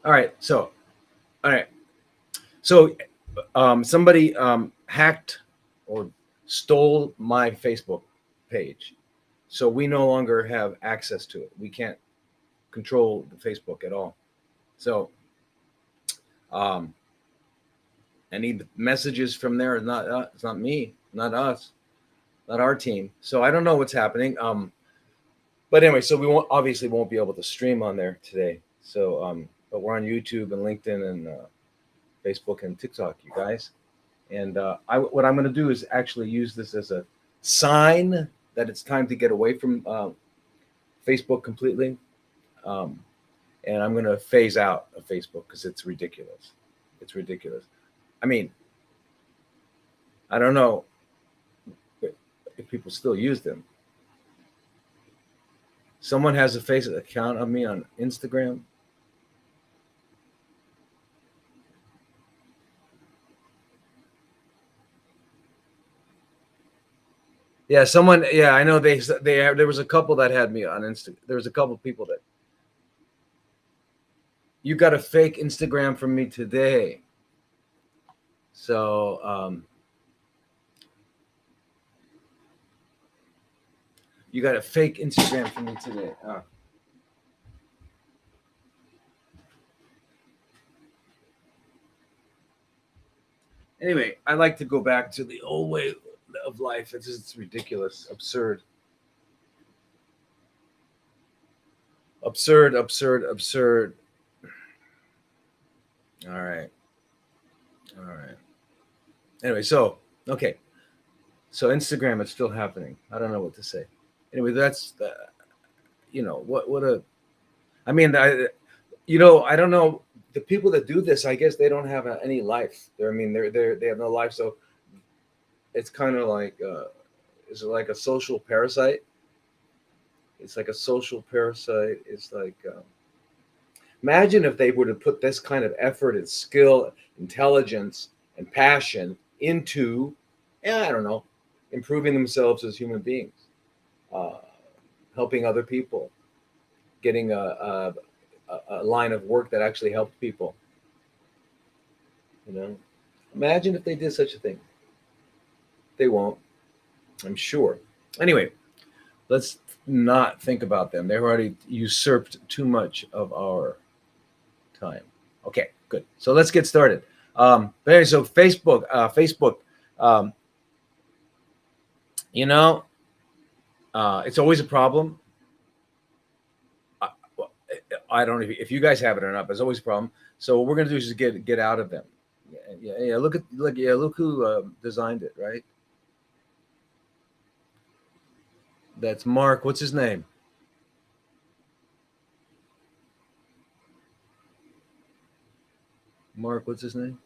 All right. All right. So, somebody hacked or stole my Facebook page, so we no longer have access to it. We can't control the Facebook at all. So, um, any messages from there is not it's not me, not us, not our team. So I don't know what's happening. But anyway, so we won't obviously won't be able to stream on there today. So, but we're on YouTube and LinkedIn and Facebook and TikTok, you guys. And what I'm going to do is actually use this as a sign that it's time to get away from Facebook completely. Um, and I'm going to phase out of Facebook because it's ridiculous. It's ridiculous. I mean, I don't know if people still use them. Someone has a face account of me on Instagram. Yeah, someone. Yeah, I know there was a couple that had me on Insta. There was a couple people that you got a fake Instagram from me today. So you got a fake Instagram from me today. Anyway, I like to go back to the old way of life. It's ridiculous, absurd, absurd, absurd, absurd. All right, all right. Anyway, so okay, so Instagram is still happening. I don't know what to say. Anyway, that's what a. I mean, I don't know the people that do this. I guess they don't have any life. I mean, they have no life. So it's kind of like is it like a social parasite? It's like a social parasite. It's like imagine if they were to put this kind of effort and skill, intelligence, and passion into, yeah, I don't know, improving themselves as human beings, uh, helping other people, getting a line of work that actually helped people. You know, imagine if they did such a thing. They won't, I'm sure. Anyway, let's not think about them. They've already usurped too much of our time. Okay, good. So let's get started. But anyway, so Facebook, um, you know, it's always a problem. I, I don't know if you guys have it or not, but it's always a problem. So what we're gonna do is just get out of them. Yeah. Look who designed it, right? That's Mark. What's his name? Mark. What's his name?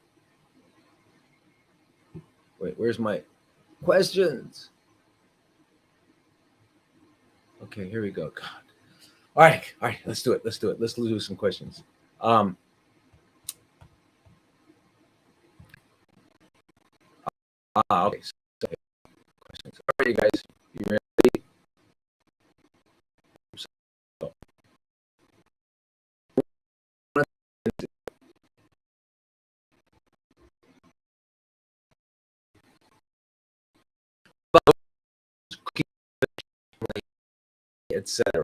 Wait, where's my questions? Okay, here we go. God. All right. Let's do it. Let's do it. Let's do some questions. Um, okay. So, questions. All right, you guys. You ready? So, etc.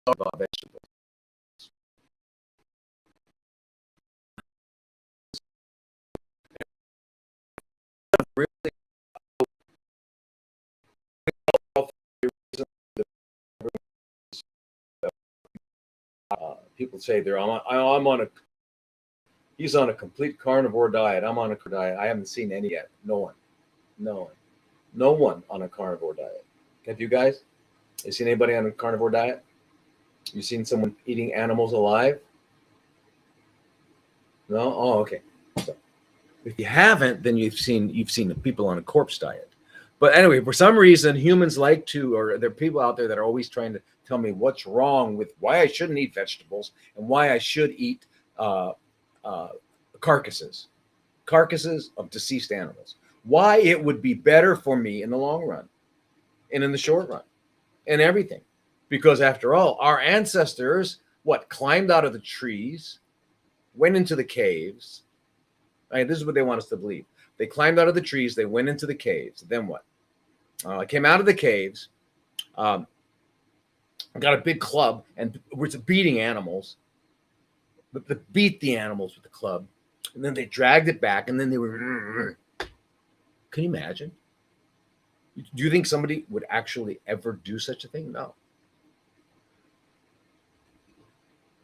About vegetables. Really, people say I'm on a he's on a complete carnivore diet. I'm on a diet. I haven't seen any yet. No one, no one, no one on a carnivore diet. Have you guys? You seen anybody on a carnivore diet? You seen someone eating animals alive? No. Oh, okay. So if you haven't, then you've seen the people on a corpse diet. But anyway, for some reason, humans like to, or there are people out there that are always trying to tell me what's wrong with why I shouldn't eat vegetables and why I should eat uh, uh, carcasses, carcasses of deceased animals. Why it would be better for me in the long run. and in the short run and everything. Because after all, our ancestors, what, climbed out of the trees, went into the caves. Right, this is what they want us to believe. They climbed out of the trees, they went into the caves. Then what? Came out of the caves, got a big club, and was beating animals. But they beat the animals with the club, and then they dragged it back, and then they were. Can you imagine? Do you think somebody would actually ever do such a thing? No.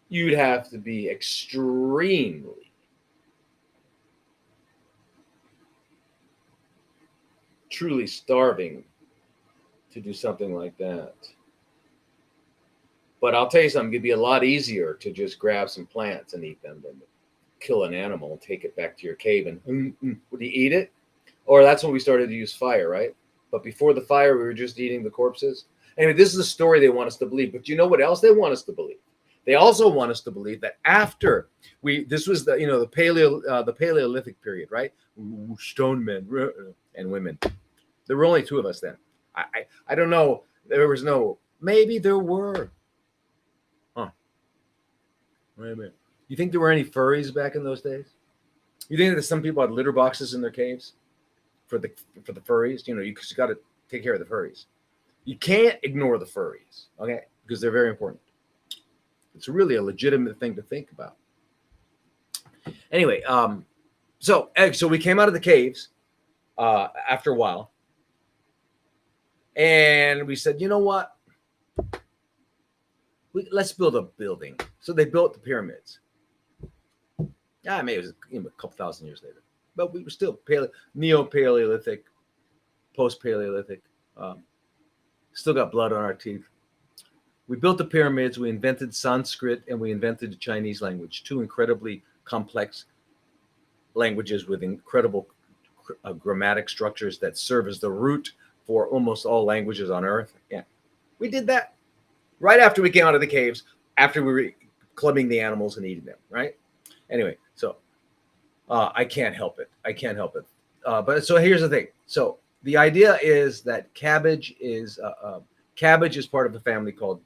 You'd have to be extremely truly starving to do something like that. But I'll tell you something, it'd be a lot easier to just grab some plants and eat them than to kill an animal and take it back to your cave and would you eat it? Or that's when we started to use fire, right? But before the fire, we were just eating the corpses. Anyway, this is the story they want us to believe. But you know what else they want us to believe? They also want us to believe that after this was the Paleolithic period, right? Stone men and women. There were only two of us then. I don't know. There was no. Maybe there were. Huh. Wait a minute. You think there were any furries back in those days? You think that some people had litter boxes in their caves for the furries? You just got to take care of the furries. You can't ignore the furries, okay? Because they're very important. It's really a legitimate thing to think about. Anyway, so we came out of the caves after a while, and we said, you know what? Let's build a building. So they built the pyramids. Yeah, maybe it was a couple thousand years later, but we were still neo-Paleolithic, post-Paleolithic. Still got blood on our teeth. We built the pyramids. We invented Sanskrit and we invented the Chinese language, two incredibly complex languages with incredible grammatic structures that serve as the root for almost all languages on Earth. Yeah, we did that right after we came out of the caves, after we were clubbing the animals and eating them, right? Anyway, so I can't help it. But so here's the thing. So the idea is that cabbage is part of the family called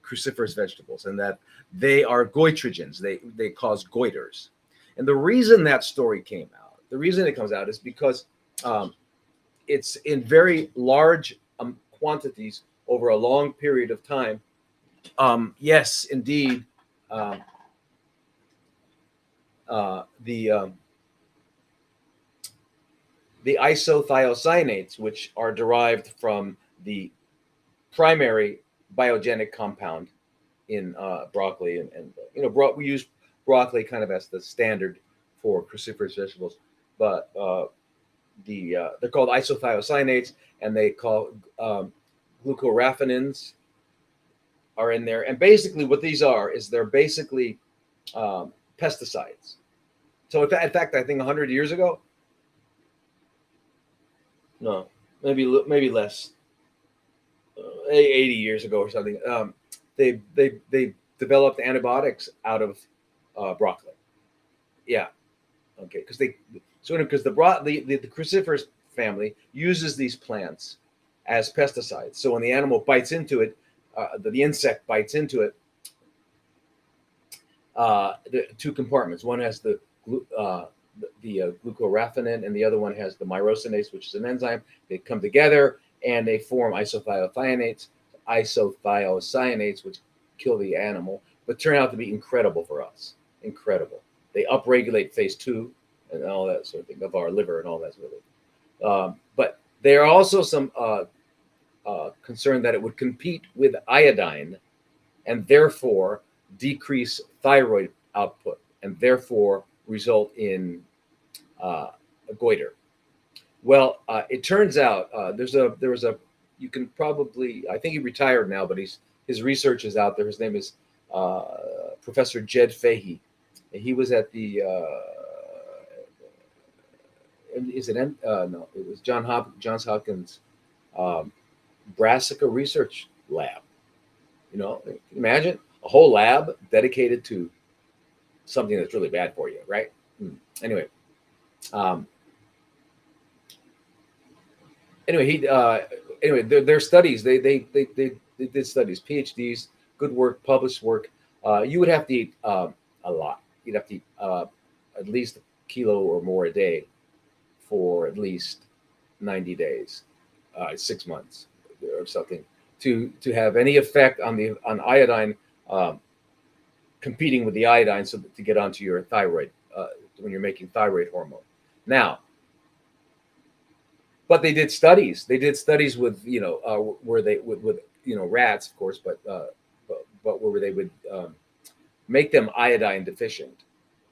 cruciferous vegetables, and that they are goitrogens. They cause goiters. And the reason that story came out, the reason it comes out is because it's in very large quantities over a long period of time. Yes, indeed. The isothiocyanates, which are derived from the primary biogenic compound in broccoli, and we use broccoli kind of as the standard for cruciferous vegetables, but they're called isothiocyanates, and they call glucoraphanins are in there. And basically what these are is they're basically pesticides. So in fact, I think 100 years ago, no, maybe less, 80 years ago or something, they developed antibiotics out of broccoli. Yeah, okay, because the cruciferous family uses these plants as pesticides. So when the animal bites into it, the insect bites into it, the two compartments. One has the glucoraphanin, and the other one has the myrosinase, which is an enzyme. They come together and they form isothiocyanates, which kill the animal, but turn out to be incredible for us. Incredible. They upregulate phase 2 and all that sort of thing of our liver and all that sort of thing. But there are also some concern that it would compete with iodine and therefore decrease thyroid output and therefore result in a goiter. Well, it turns out you can probably, I think he retired now, but his research is out there. His name is Professor Jed Fahey. He was at the it was Johns Hopkins Brassica Research Lab. Imagine a whole lab dedicated to something that's really bad for you, right? Anyway, Anyway, their studies. They did studies, PhDs, good work, published work. You would have to eat a lot. You'd have to eat at least a kilo or more a day for at least 90 days, 6 months or something, to have any effect on the on iodine competing with the iodine, so that, to get onto your thyroid when you're making thyroid hormone. Now, but they did studies. They did studies with where they with rats, of course, but where they would make them iodine deficient.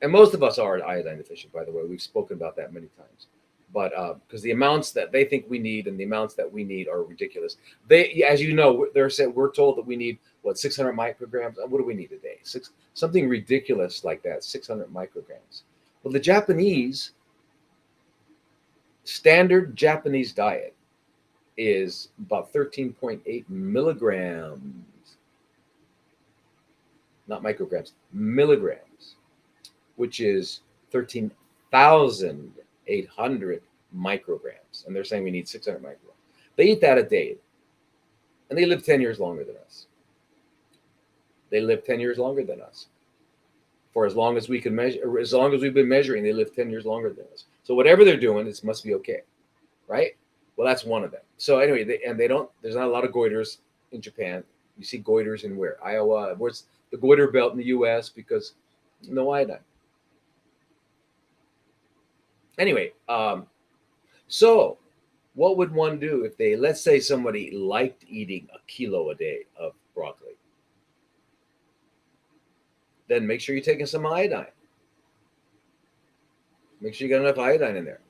And most of us are iodine deficient, by the way. We've spoken about that many times. But because the amounts that they think we need and the amounts that we need are ridiculous. They, as you know, they're said we're told that we need what 600 micrograms. What do we need a day? Something ridiculous like that, 600 micrograms. Well, the Japanese standard Japanese diet is about 13.8 milligrams, not micrograms, milligrams, which is 13,800 micrograms. And they're saying we need 600 micrograms. They eat that a day, and they live 10 years longer than us. They live 10 years longer than us. For as long as we can measure, as long as we've been measuring, they live 10 years longer than us. So whatever they're doing, it must be okay, right? Well, that's one of them. So anyway, they don't. There's not a lot of goiters in Japan. You see goiters in where? Iowa. Where's the goiter belt in the U.S. because no iodine. Anyway, so what would one do if they, let's say somebody liked eating a kilo a day of broccoli? Then make sure you're taking some iodine. Make sure you got enough iodine in there.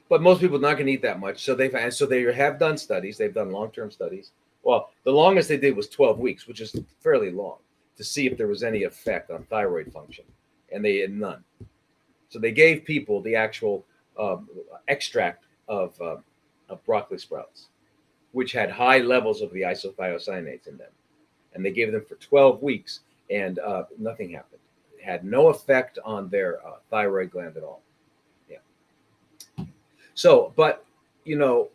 But most people are not going to eat that much. So they have done studies. They've done long-term studies. Well, the longest they did was 12 weeks, which is fairly long, to see if there was any effect on thyroid function. And they had none. So they gave people the actual extract of broccoli sprouts, which had high levels of the isothiocyanates in them. And they gave them for 12 weeks, and nothing happened. It had no effect on their thyroid gland at all. Yeah. So, but, the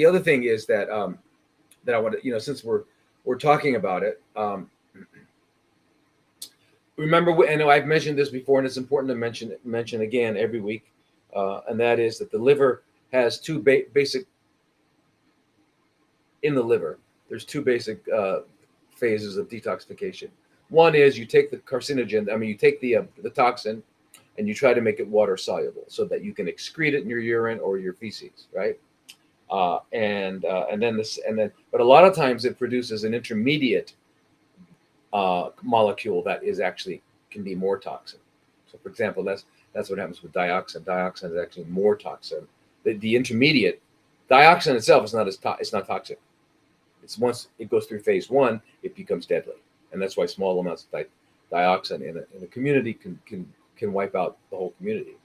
other thing is that that I want to, since we're talking about it, remember, and I've mentioned this before, and it's important to mention again every week, and that is that the liver has two basic. In the liver, there's two basic phases of detoxification. One is you take the carcinogen. I mean, you take the toxin, and you try to make it water soluble so that you can excrete it in your urine or your feces, right? But a lot of times it produces an intermediate molecule that is actually can be more toxic. So, for example, that's what happens with dioxin. Dioxin is actually more toxic. The intermediate dioxin itself is it's not toxic. It's once it goes through phase one, it becomes deadly, and that's why small amounts of dioxin in a community can wipe out the whole community.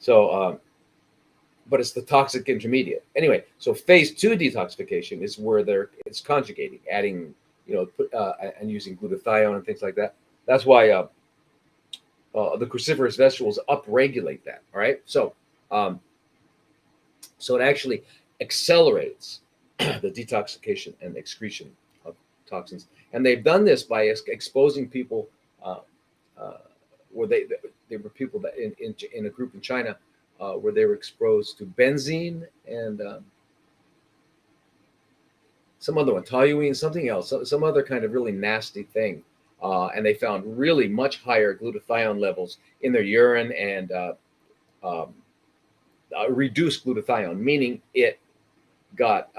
So, but it's the toxic intermediate. Anyway, so phase two detoxification is where it's conjugating, adding, and using glutathione and things like that. That's why the cruciferous vegetables upregulate that. All right, so so it actually accelerates the detoxification and excretion of toxins, and they've done this by exposing people, where they were people that in a group in China, where they were exposed to benzene and some other one, toluene, something else, some other kind of really nasty thing. And they found really much higher glutathione levels in their urine and reduced glutathione, meaning it got,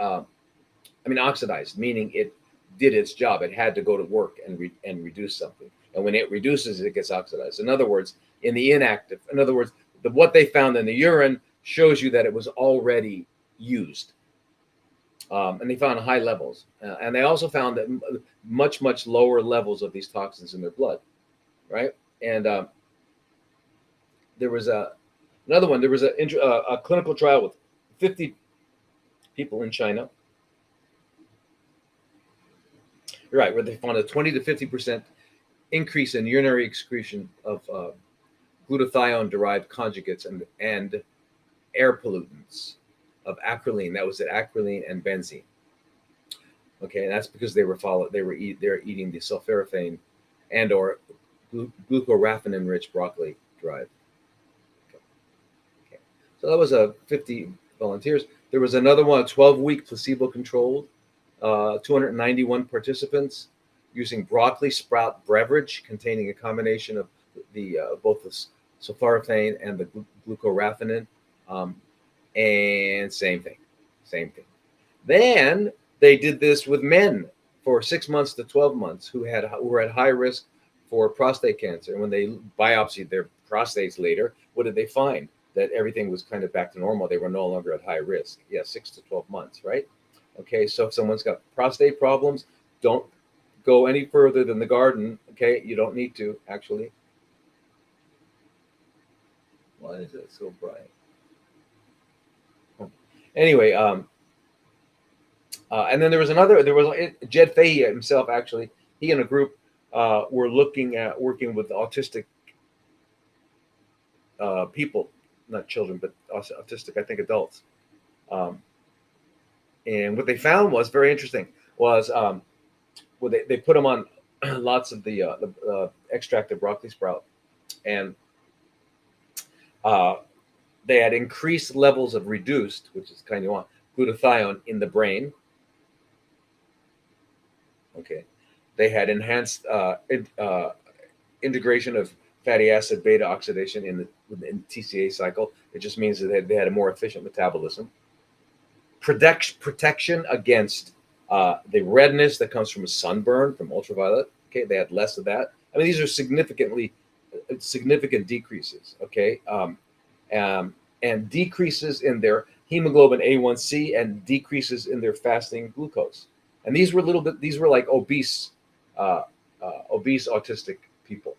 oxidized, meaning it did its job. It had to go to work and reduce something. And when it reduces, it gets oxidized. In other words, what they found in the urine shows you that it was already used. And they found high levels. And they also found that much, much lower levels of these toxins in their blood, right? And there was another one. There was a clinical trial with 50 people in China, right, where they found a 20 to 50% increase in urinary excretion of glutathione-derived conjugates and air pollutants. of acrolein. That was it, acrolein and benzene. Okay, and that's because they're eating the sulforaphane and or glucoraphanin rich broccoli dried. Okay. So that was a 50 volunteers. There was another one, a 12-week placebo controlled, 291 participants using broccoli sprout beverage containing a combination of the both the sulforaphane and the glucoraphanin, um, and same thing. Then they did this with men for 6 months to 12 months who were at high risk for prostate cancer. And when they biopsied their prostates later, what did they find? That everything was kind of back to normal. They were no longer at high risk. Yeah, 6 to 12 months, right? Okay, so if someone's got prostate problems, don't go any further than the garden. Okay, you don't need to actually. Why is it so bright? Anyway, and then there was Jed Fahey himself, actually. He and a group were looking at working with autistic people, not children, but autistic, I think, adults. Um, and what they found was very interesting. Was well, they put them on lots of the extracted broccoli sprout, and they had increased levels of reduced, which is kind of want, glutathione in the brain. Okay, they had enhanced integration of fatty acid beta oxidation in the TCA cycle. It just means that they had a more efficient metabolism. Protection against the redness that comes from a sunburn from ultraviolet. Okay, they had less of that. I mean, these are significant decreases. Okay, and decreases in their hemoglobin A1C and decreases in their fasting glucose. And these were like obese autistic people.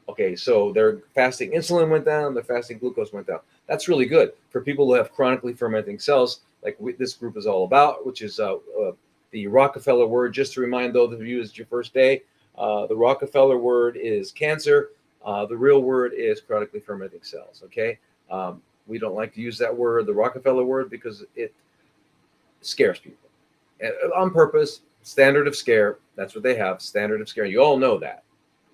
Okay, so their fasting insulin went down, their fasting glucose went down. That's really good for people who have chronically fermenting cells, like this group is all about, which is the Rockefeller word. Just to remind those of you, it's your first day. The Rockefeller word is cancer. The real word is chronically fermenting cells. Okay, we don't like to use that word, the Rockefeller word, because it scares people on purpose. Standard of scare. That's what they have. Standard of scare. You all know that.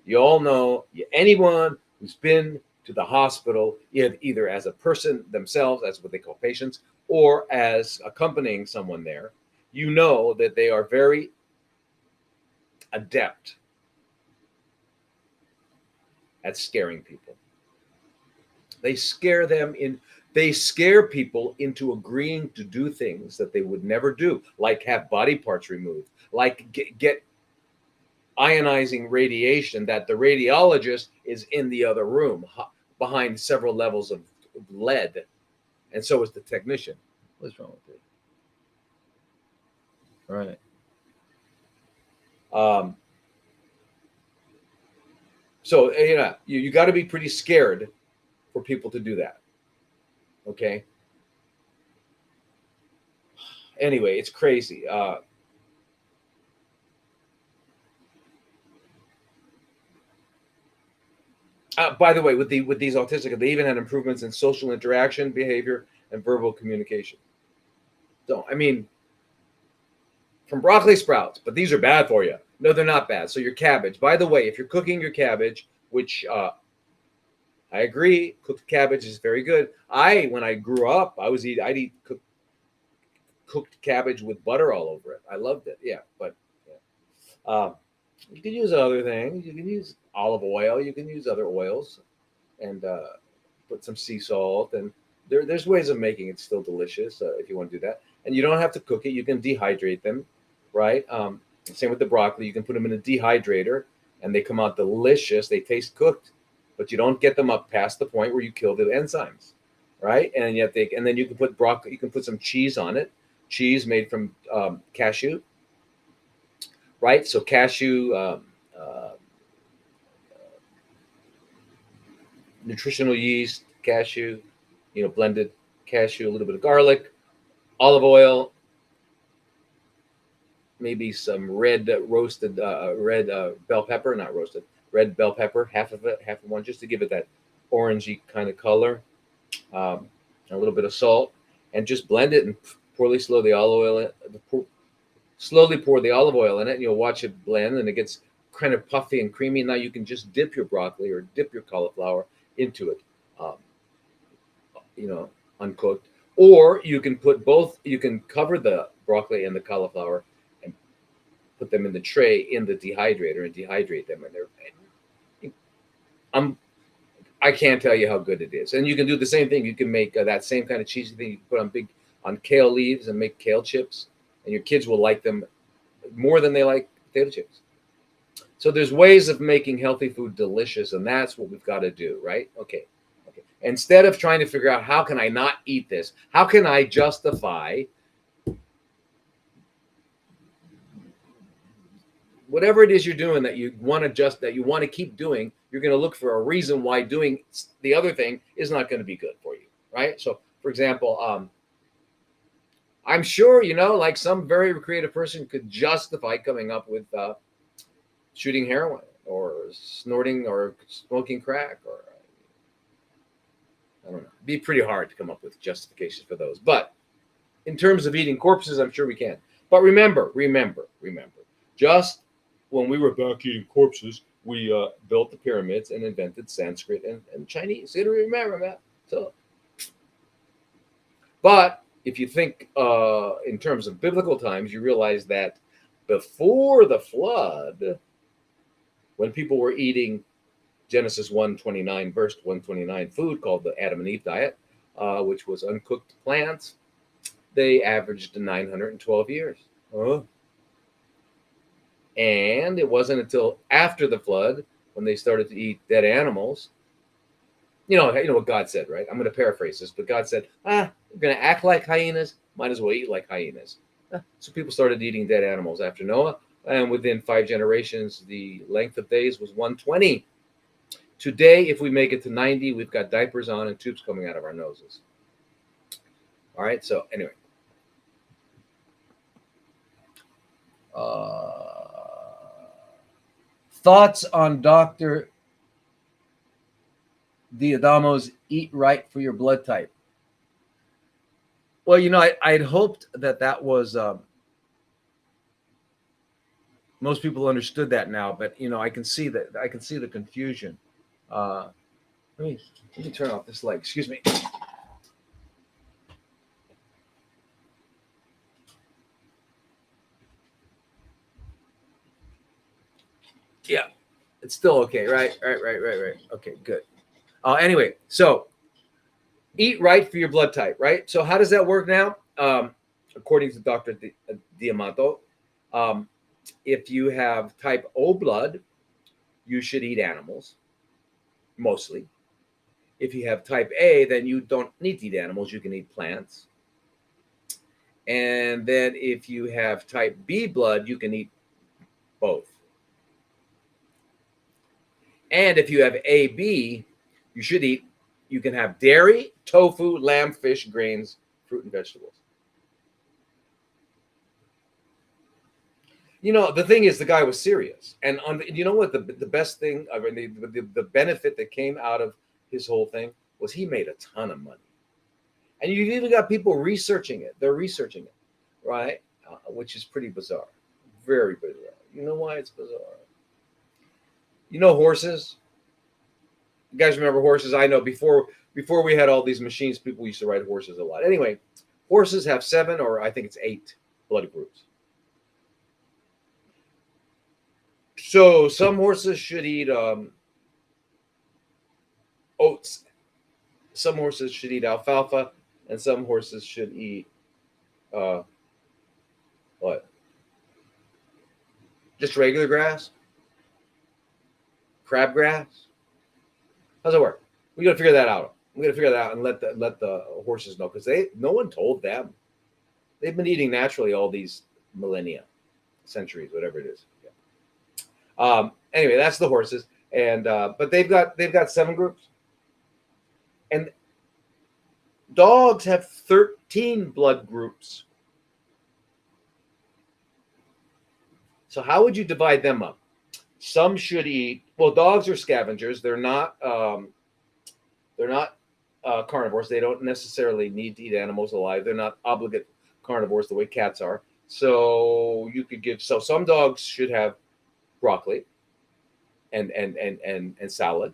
You all know, anyone who's been to the hospital, either as a person themselves, that's what they call patients, or as accompanying someone there, you know that they are very adept at scaring people. They scare people into agreeing to do things that they would never do, like have body parts removed, like get ionizing radiation that the radiologist is in the other room behind several levels of lead, and so is the technician. What's wrong with it? All right. So you got to be pretty scared for people to do that. Okay. Anyway, it's crazy. By the way, with these autistic, they even had improvements in social interaction, behavior, and verbal communication. So, I mean, from broccoli sprouts, but these are bad for you. No, they're not bad. So your cabbage. By the way, if you're cooking your cabbage, which I agree, cooked cabbage is very good. When I grew up, I'd eat cooked cabbage with butter all over it. I loved it. Yeah, but yeah. You can use other things. You can use olive oil. You can use other oils, and put some sea salt. And there's ways of making it still delicious if you want to do that. And you don't have to cook it. You can dehydrate them, right? Same with the broccoli. You can put them in a dehydrator, and they come out delicious. They taste cooked, but you don't get them up past the point where you kill the enzymes, right? And then you can put broccoli. You can put some cheese on it. Cheese made from cashew. Right, so cashew, nutritional yeast, cashew, blended cashew, a little bit of garlic, olive oil, maybe some red bell pepper, not roasted, red bell pepper, half of one, just to give it that orangey kind of color. A little bit of salt, and just blend it and poorly slow the olive oil in, slowly pour the olive oil in it, and you'll watch it blend, and it gets kind of puffy and creamy. Now you can just dip your broccoli or dip your cauliflower into it, um, you know, uncooked. Or you can put both. You can cover the broccoli and the cauliflower and put them in the tray in the dehydrator and dehydrate them. And I'm I can't tell you how good it is. And you can do the same thing. You can make that same kind of cheesy thing. You can put on kale leaves and make kale chips, and your kids will like them more than they like potato chips. So there's ways of making healthy food delicious, and that's what we've got to do, right? Okay. Okay. Instead of trying to figure out how can I not eat this, how can I justify whatever it is you're doing that you want to keep doing, you're going to look for a reason why doing the other thing is not going to be good for you, right? So, for example, I'm sure like some very creative person could justify coming up with shooting heroin or snorting or smoking crack, or I don't know. It'd be pretty hard to come up with justifications for those. But in terms of eating corpses, I'm sure we can. But remember, just when we were back eating corpses, we built the pyramids and invented Sanskrit and Chinese. You remember that? So, but if you think in terms of biblical times, you realize that before the flood, when people were eating Genesis 1:29, verse 129, food called the Adam and Eve diet, which was uncooked plants, they averaged 912 years. And it wasn't until after the flood when they started to eat dead animals. You know what God said, right? I'm going to paraphrase this, but God said, we're going to act like hyenas, might as well eat like hyenas. So people started eating dead animals after Noah, and within 5 generations, the length of days was 120. Today, if we make it to 90, we've got diapers on and tubes coming out of our noses. All right, so anyway. Thoughts on Dr. Diadamo's Eat Right for Your Blood Type? Well, I'd hoped that was most people understood that now, but I can see the confusion. Let me turn off this light. Excuse me. Yeah, it's still okay, right? Right. Okay, good. Anyway, so eat right for your blood type, right? So how does that work now? According to Dr. Diamato, if you have type O blood, you should eat animals, mostly. If you have type A, then you don't need to eat animals. You can eat plants. And then if you have type B blood, you can eat both. And if you have AB, you can have dairy, tofu, lamb, fish, grains, fruit, and vegetables. The thing is, the guy was serious. And you know what? The best thing, I mean, the benefit that came out of his whole thing was he made a ton of money. And you've even got people researching it. They're researching it, right? Which is pretty bizarre. Very bizarre. You know why it's bizarre? Horses? You guys remember horses? I know before we had all these machines, people used to ride horses a lot. Anyway, horses have 7 or I think it's 8 blood groups. So some horses should eat oats. Some horses should eat alfalfa, and some horses should eat what? Just regular grass? Crabgrass? How's it work? We got to figure that out. We got to figure that out and let the horses know, because no one told them. They've been eating naturally all these millennia, centuries, whatever it is. Yeah. Anyway, that's the horses, and but they've got 7 groups, and dogs have 13 blood groups. So how would you divide them up? Some should eat. Well, dogs are scavengers. They're not carnivores. They don't necessarily need to eat animals alive. They're not obligate carnivores the way cats are. So you could give. So some dogs should have broccoli and salad.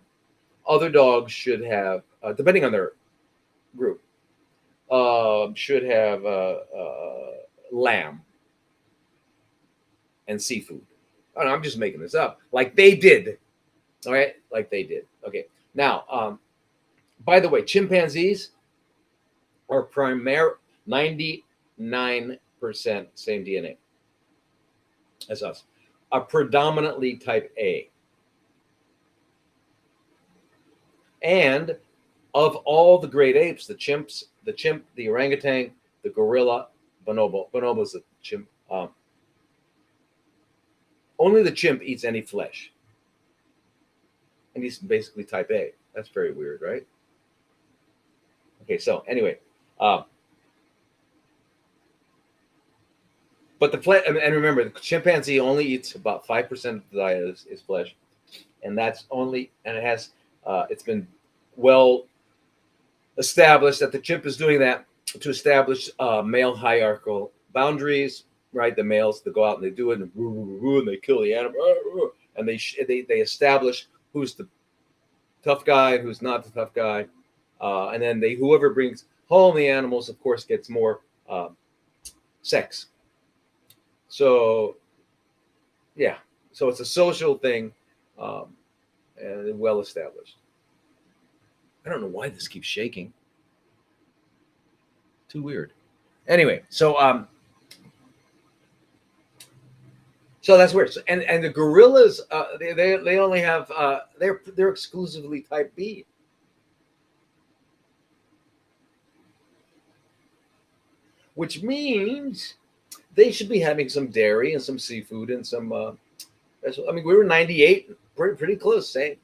Other dogs should have, depending on their group, should have lamb and seafood. I don't know, I'm just making this up, like they did. All right, like they did. Okay. Now, by the way, chimpanzees are 99% same DNA as us, are predominantly type A. And of all the great apes, the chimp, the orangutan, the gorilla, bonobo's a chimp. Only the chimp eats any flesh, and he's basically type A. That's very weird, right? Okay, so anyway, but the flesh, and remember, the chimpanzee only eats about 5% of the diet is flesh, and that's only, and it has, it's been well established that the chimp is doing that to establish male hierarchical boundaries. Right, the males that go out and they do it and they kill the animal, and they establish who's the tough guy and who's not the tough guy, and then whoever brings home the animals, of course, gets more sex. So yeah, so it's a social thing, and well established. I don't know why this keeps shaking. Too weird. Anyway, so so that's weird. So, and the gorillas, they only have they're exclusively type B. Which means they should be having some dairy and some seafood and some. I mean, we were 98, pretty close. Same.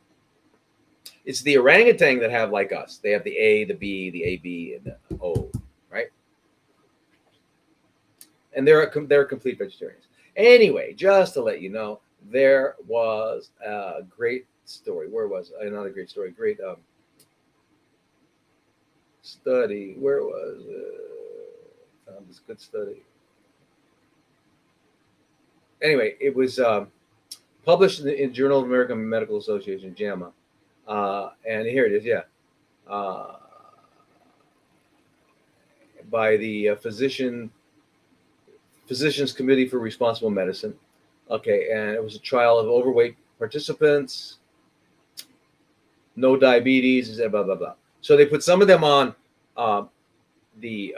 It's the orangutan that have like us. They have the A, the B, the AB, and the O, right? And they're complete vegetarians. Anyway, just to let you know, there was a great story. Where was it? Not a great story. Great study. Where was it? Found this good study. Anyway, it was published in Journal of American Medical Association, JAMA. And here it is, yeah. By the Physicians Committee for Responsible Medicine. Okay, and it was a trial of overweight participants, no diabetes, blah, blah, blah. So they put some of them on the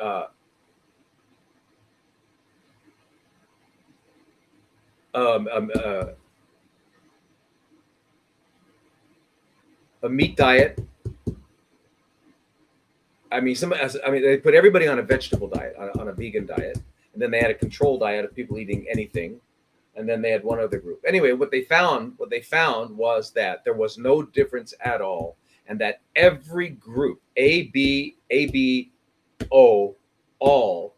a meat diet. I mean, they put everybody on a vegetable diet, on a vegan diet, and then they had a control diet of people eating anything, and then they had one other group. Anyway, what they found was that there was no difference at all, and that every group, A, B, O, all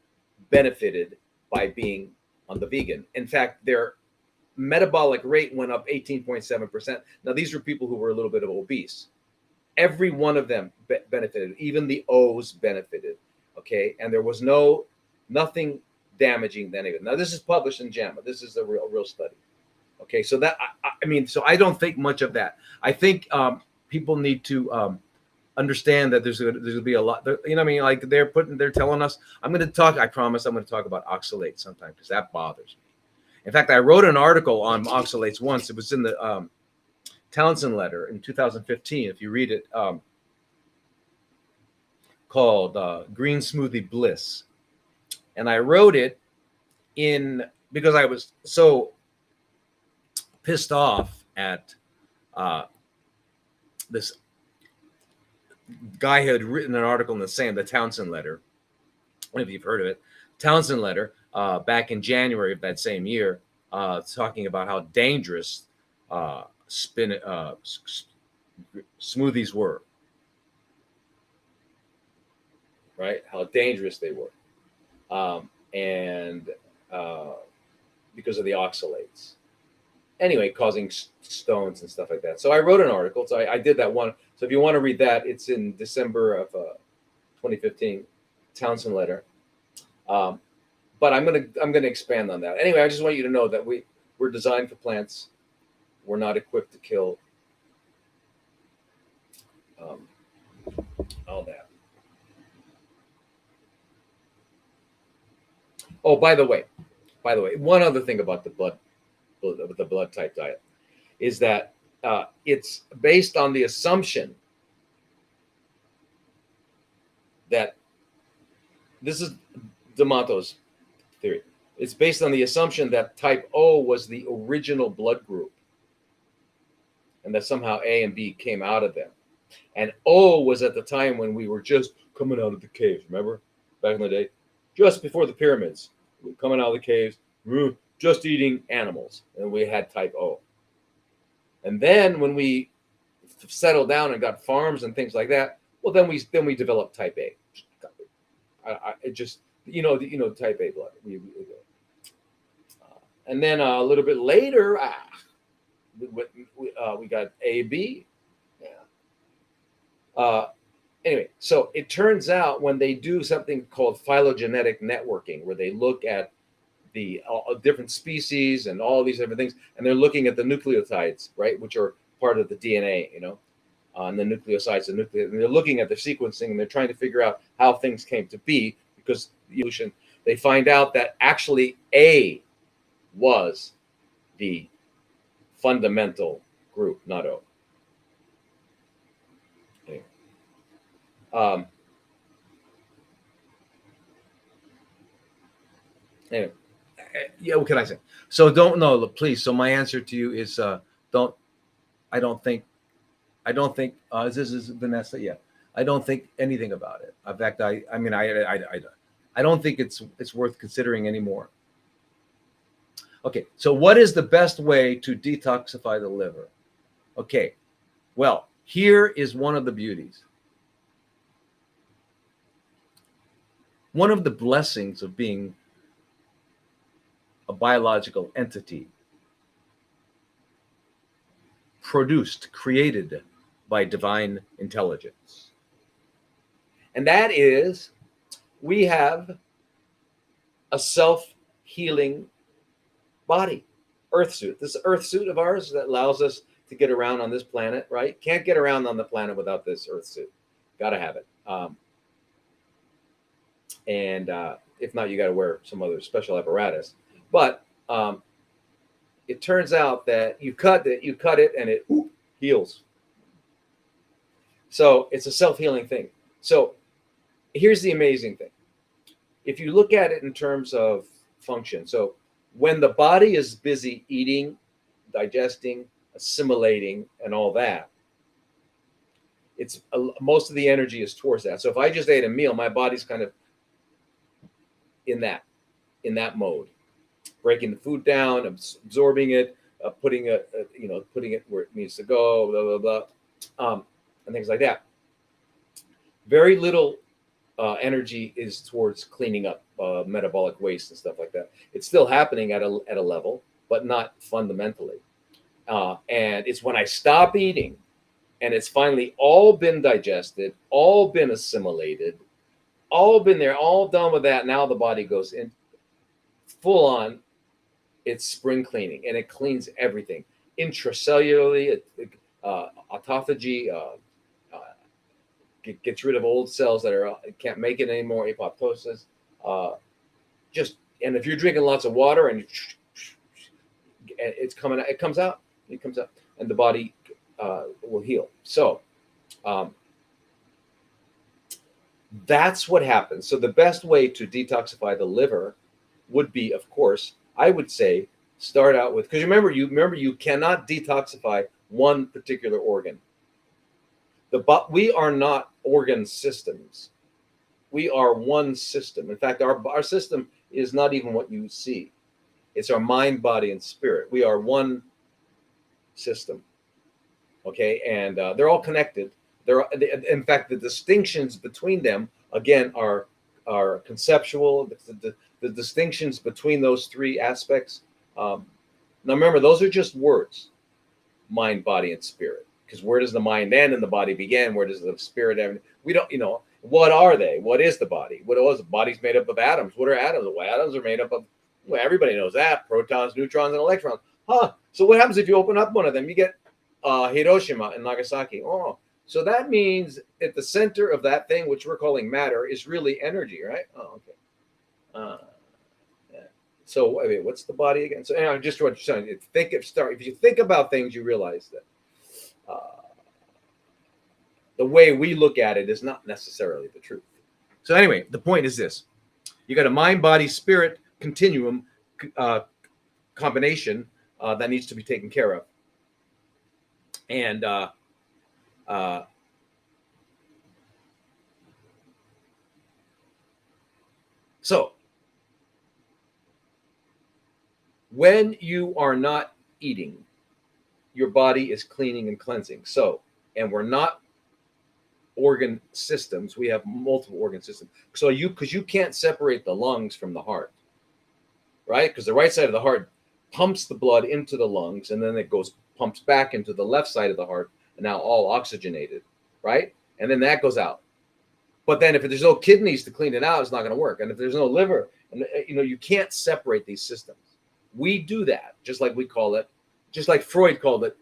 benefited by being on the vegan. In fact, their metabolic rate went up 18.7%. Now, these were people who were a little bit of obese. Every one of them benefited. Even the O's benefited. Okay, and there was nothing damaging than it. Now, this is published in JAMA. This is a real study. Okay, so that I mean, so I don't think much of that. I think people need to understand that there's going to be a lot. You know, what I mean, like they're telling us. I'm going to talk. I promise, I'm going to talk about oxalates sometime because that bothers me. In fact, I wrote an article on oxalates once. It was in the Townsend letter in 2015. If you read it, called Green Smoothie Bliss. And I wrote it because I was so pissed off at this guy who had written an article in the Townsend letter. I don't know if you've heard of it. Townsend letter back in January of that same year, talking about how dangerous smoothies were. Right? How dangerous they were. And because of the oxalates. anyway, causing stones and stuff like that. So I wrote an article. So I did that one. So if you want to read that, it's in December of 2015, Townsend letter. But I'm gonna expand on that. Anyway, I just want you to know that we're designed for plants. We're not equipped to kill um, all that. Oh, by the way, one other thing about the blood type diet is that it's based on the assumption that this is D'Amato's theory. It's based on the assumption that type O was the original blood group, and that somehow A and B came out of them. And O was at the time when we were just coming out of the caves. Remember, back in the day, just before the pyramids, we were coming out of the caves, just eating animals, and we had type O. And then when we settled down and got farms and things like that, well, then we developed type A. It just type A blood. And then a little bit later, we got AB. Yeah. Anyway, so it turns out when they do something called phylogenetic networking, where they look at the different species and all these different things, and they're looking at the nucleotides, right, which are part of the DNA, and the nucleosides, and they're looking at the sequencing, and they're trying to figure out how things came to be, because the evolution, they find out that actually A was the fundamental group, not O. Anyway. Anyway, yeah, what can I say? So please. So my answer to you is don't. I don't think. This is Vanessa. Yeah, I don't think anything about it. In fact, I don't think it's worth considering anymore. Okay, so what is the best way to detoxify the liver? Okay, well, here is one of the beauties. One of the blessings of being a biological entity created by divine intelligence. And that is, we have a self-healing body, earth suit. This earth suit of ours that allows us to get around on this planet, right? Can't get around on the planet without this earth suit. Got to have it. And if not, you got to wear some other special apparatus. But it turns out that you cut it, and it heals. So it's a self-healing thing. So here's the amazing thing. If you look at it in terms of function, so when the body is busy eating, digesting, assimilating, and all that, it's most of the energy is towards that. So if I just ate a meal, my body's kind of in that mode, breaking the food down, absorbing it, putting it where it needs to go, blah blah blah, and things like that. Very little energy is towards cleaning up metabolic waste and stuff like that. It's still happening at a level, but not fundamentally. And it's when I stop eating, and it's finally all been digested, all been assimilated, all been there, all done with that. Now the body goes in full on its spring cleaning, and it cleans everything intracellularly, autophagy, gets rid of old cells that can't make it anymore, apoptosis. And if you're drinking lots of water and it comes out, and the body will heal. So that's what happens. So the best way to detoxify the liver would be, of course, I would say, start out with, because remember you cannot detoxify one particular organ. We are not organ systems. We are one system. In fact, our system is not even what you see. It's our mind, body, and spirit. We are one system. Okay, and they're all connected. In fact, the distinctions between them, again, are conceptual. The distinctions between those three aspects, Now remember, those are just words: mind, body, and spirit. Because where does the mind end and the body begin? Where does the spirit end? We don't, what are they? What is the body? What was the body's made up of atoms? What are atoms? Well, atoms are made up of, well, everybody knows that: protons, neutrons, and electrons. Huh? So what happens if you open up one of them? You get Hiroshima and Nagasaki. Oh, so that means at the center of that thing, which we're calling matter, is really energy, right? Oh, okay. Yeah. So I mean, what's the body again? So anyway, just what you're saying. If you think about things, you realize that the way we look at it is not necessarily the truth. So anyway, the point is this: you got a mind, body, spirit continuum combination that needs to be taken care of, and so when you are not eating, your body is cleaning and cleansing. So, and we're not organ systems, we have multiple organ systems. So because you can't separate the lungs from the heart, right? Because the right side of the heart pumps the blood into the lungs, and then it pumps back into the left side of the heart, and now all oxygenated, right? And then that goes out. But then if there's no kidneys to clean it out, it's not going to work. And if there's no liver, and you can't separate these systems. We do that, just like Freud called it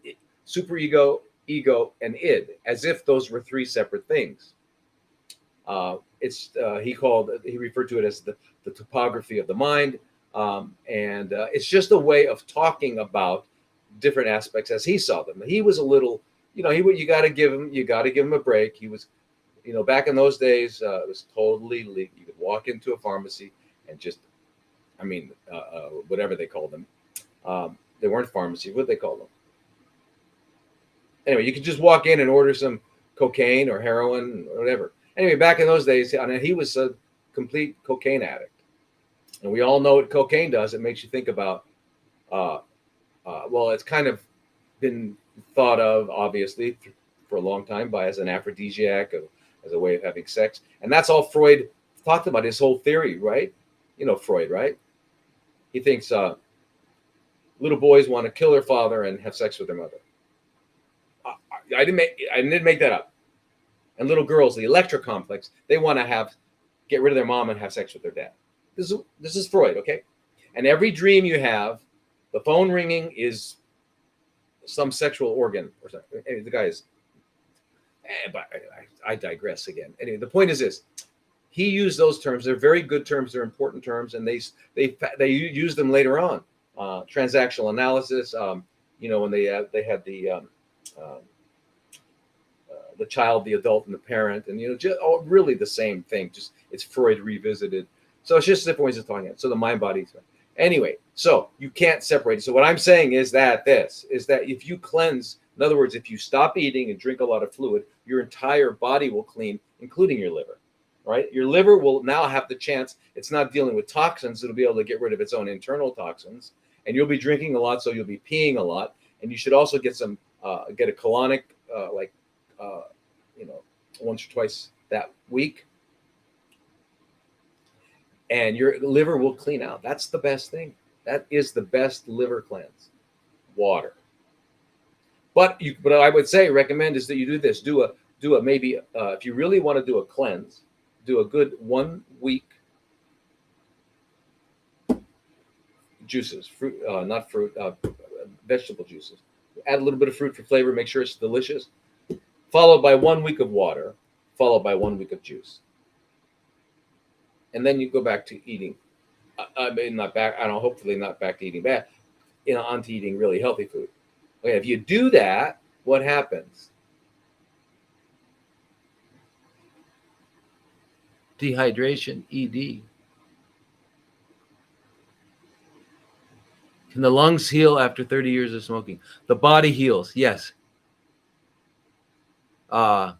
superego, ego, and id, as if those were three separate things. He referred to it as the topography of the mind, and it's just a way of talking about different aspects as he saw them. He was a little, you got to give him a break. He was, back in those days, it was totally legal. You could walk into a pharmacy and just, whatever they called them. They weren't pharmacies. What they call them? Anyway, you could just walk in and order some cocaine or heroin or whatever. Anyway, back in those days, he was a complete cocaine addict. And we all know what cocaine does. It makes you think about, it's kind of been thought of, obviously, for a long time as an aphrodisiac, as a way of having sex. And that's all Freud talked about, his whole theory, right? Freud, right? He thinks little boys want to kill their father and have sex with their mother. I didn't make that up. And little girls, the Electra complex, they want to get rid of their mom and have sex with their dad. This is Freud, okay? And every dream you have, the phone ringing is some sexual organ or something. Anyway, the guy is. But I digress again. Anyway, the point is this: he used those terms. They're very good terms. They're important terms, and they use them later on. Transactional analysis. When they had the child, the adult, and the parent, and just really the same thing. Just it's Freud revisited. So it's just different ways of talking it. So the mind, body. Anyway, so you can't separate it. So what I'm saying is that if you cleanse, in other words, if you stop eating and drink a lot of fluid, your entire body will clean, including your liver. Right? Your liver will now have the chance. It's not dealing with toxins. It'll be able to get rid of its own internal toxins. And you'll be drinking a lot, so you'll be peeing a lot. And you should also get a colonic, once or twice that week. And your liver will clean out. That's the best thing. That is the best liver cleanse. Water. But I would recommend is that you do this. Do a maybe if you really want to do a cleanse, do a good 1 week juices, fruit, not fruit, vegetable juices. Add a little bit of fruit for flavor. Make sure it's delicious. Followed by 1 week of water. Followed by 1 week of juice. And then you go back to eating. Hopefully not back to eating bad. Onto eating really healthy food. Okay, if you do that, what happens? Dehydration, ED. Can the lungs heal after 30 years of smoking? The body heals, yes. Yeah,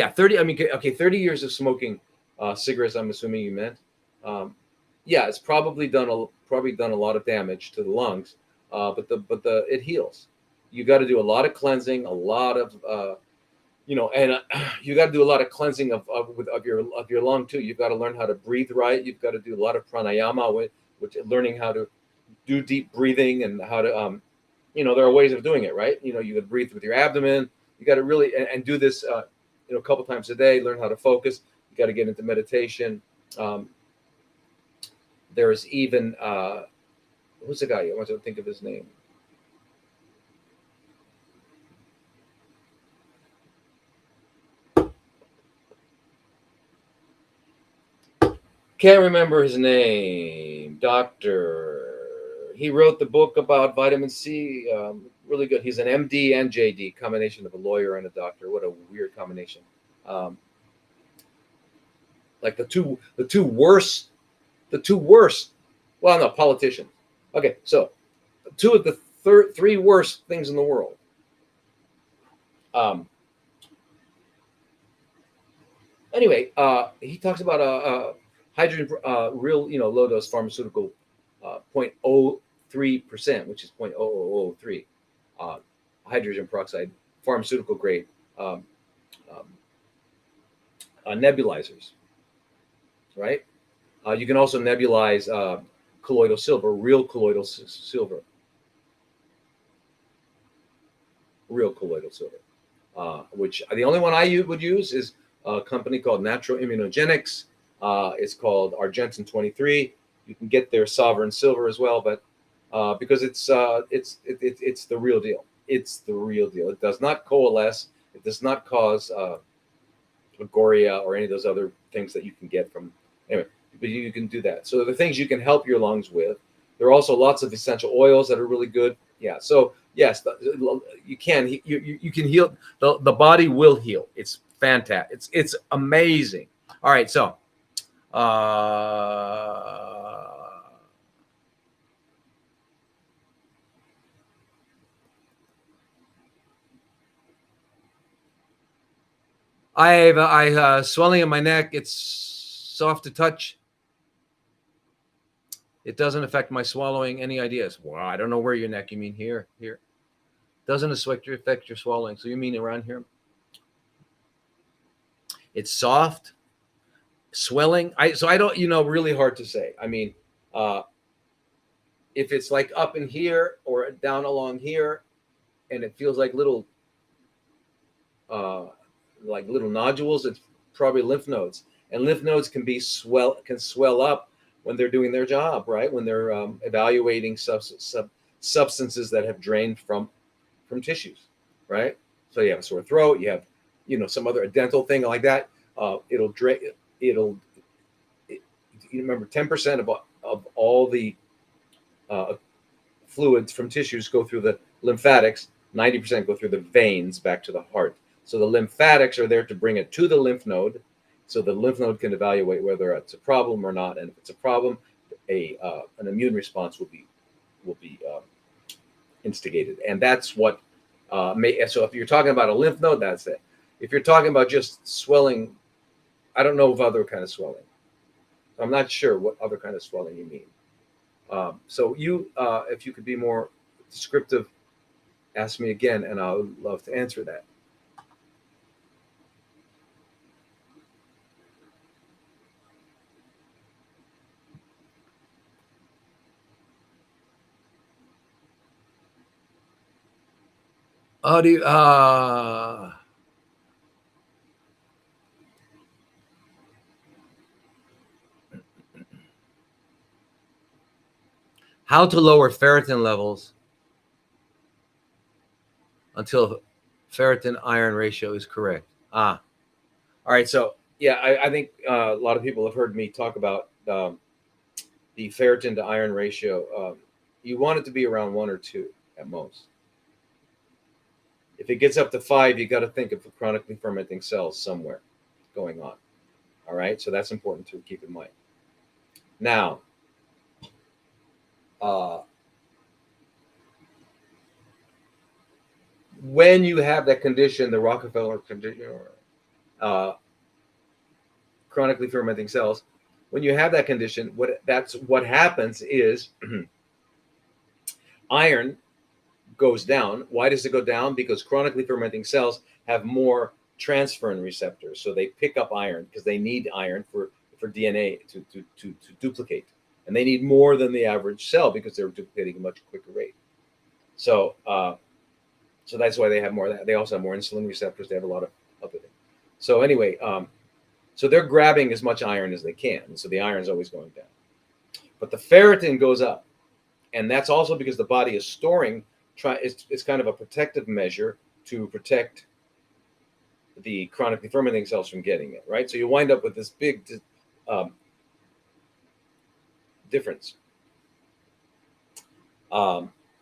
30. 30 years of smoking cigarettes. I'm assuming you meant. It's probably done a lot of damage to the lungs, but it heals. You got to do a lot of cleansing, a lot of And you got to do a lot of cleansing of your lung too. You've got to learn how to breathe right. You've got to do a lot of pranayama, which learning how to do deep breathing and how to there are ways of doing it, right? You got to breathe with your abdomen. You got to really and do this a couple times a day. Learn how to focus. You got to get into meditation. um, there's even who's the guy? I want to think of his name. Can't remember his name. Doctor. He wrote the book about vitamin C. Really good. He's an MD and JD, combination of a lawyer and a doctor. What a weird combination. Um, like the two worst. Well, no, politicians. Okay, so two of the three worst things in the world. Um, anyway, he talks about hydrogen, real, low dose pharmaceutical, 0.03%, which is 0.0003, hydrogen peroxide, pharmaceutical grade um, um, nebulizers, right? You can also nebulize colloidal silver, real colloidal silver, which the only one I would use is a company called Natural Immunogenics. It's called Argentin 23. You can get their Sovereign Silver as well, but because it's the real deal. It's the real deal. It does not coalesce. It does not cause Agoria or any of those other things that you can get from. Anyway, but you can do that. So the things you can help your lungs with. There are also lots of essential oils that are really good. Yeah. So yes, you can heal. The body will heal. It's fantastic. It's amazing. All right. So. I have swelling in my neck. It's soft to touch. It doesn't affect my swallowing. Any ideas? Well, I don't know where your neck. You mean here? Here. Doesn't affect your swallowing. So you mean around here? It's soft, swelling. I don't. Really hard to say. I mean, if it's like up in here or down along here, and it feels like little nodules, it's probably lymph nodes. And lymph nodes can swell up when they're doing their job, right? When they're evaluating substances that have drained from tissues, right? So you have a sore throat, you have, some other dental thing like that. It'll drain. You remember 10% of all the fluids from tissues go through the lymphatics. 90% go through the veins back to the heart. So the lymphatics are there to bring it to the lymph node, so the lymph node can evaluate whether it's a problem or not. And if it's a problem, an immune response will be instigated. And that's what so if you're talking about a lymph node, that's it. If you're talking about just swelling, I don't know of other kind of swelling. I'm not sure what other kind of swelling you mean. So if you could be more descriptive, ask me again, and I would love to answer that. How do you, how to lower ferritin levels until ferritin iron ratio is correct. All right. So yeah, I think a lot of people have heard me talk about the ferritin to iron ratio. You want it to be around 1 or 2 at most. If it gets up to 5, you got to think of chronically fermenting cells somewhere going on. All right. So that's important to keep in mind. Now, when you have that condition, the Rockefeller condition, chronically fermenting cells, when you have that condition, what happens is iron goes down. Why does it go down? Because chronically fermenting cells have more transferrin receptors. So they pick up iron because they need iron for DNA to duplicate. And they need more than the average cell because they're duplicating at a much quicker rate. So so that's why they have more of that. They also have more insulin receptors. They have a lot of other things. So anyway, so they're grabbing as much iron as they can. And so the iron is always going down. But the ferritin goes up. And that's also because the body is storing, it's kind of a protective measure to protect the chronically fermenting cells from getting it, right? So you wind up with this big difference.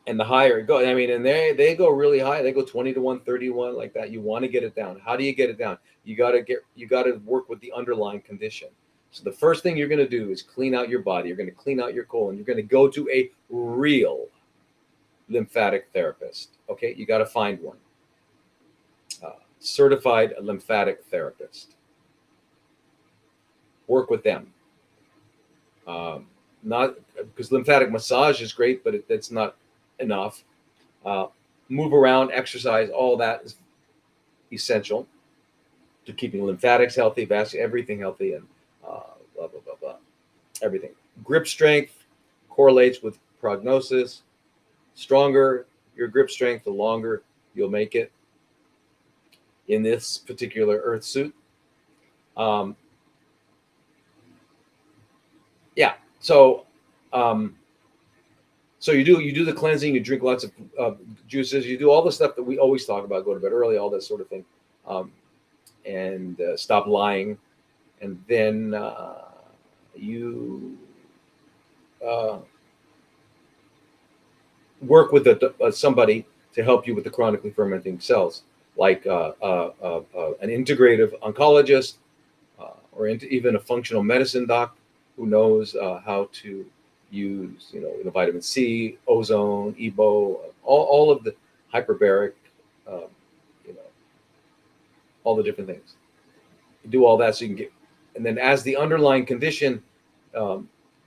And the higher it goes, I mean, and they go really high. They go 20 to 1, 30 to 1, like that. You want to get it down. How do you get it down? You got to work with the underlying condition. So the first thing you're going to do is clean out your body. You're going to clean out your colon. You're going to go to a real lymphatic therapist. Okay, you got to find one. Certified lymphatic therapist. Work with them. Not because lymphatic massage is great, but it's not enough. Move around, exercise, all that is essential to keeping lymphatics healthy, vascular, everything healthy, and blah, blah, blah, blah. Everything. Grip strength correlates with prognosis. Stronger your grip strength, the longer you'll make it in this particular earth suit. Yeah. So so you do the cleansing, you drink lots of juices, you do all the stuff that we always talk about, go to bed early, all that sort of thing, and stop lying. And then you work with somebody to help you with the chronically fermenting cells, like an integrative oncologist or even a functional medicine doc who knows how to use, the vitamin C, ozone, EBO, all of the hyperbaric, all the different things. You do all that so you can get, and then as the underlying condition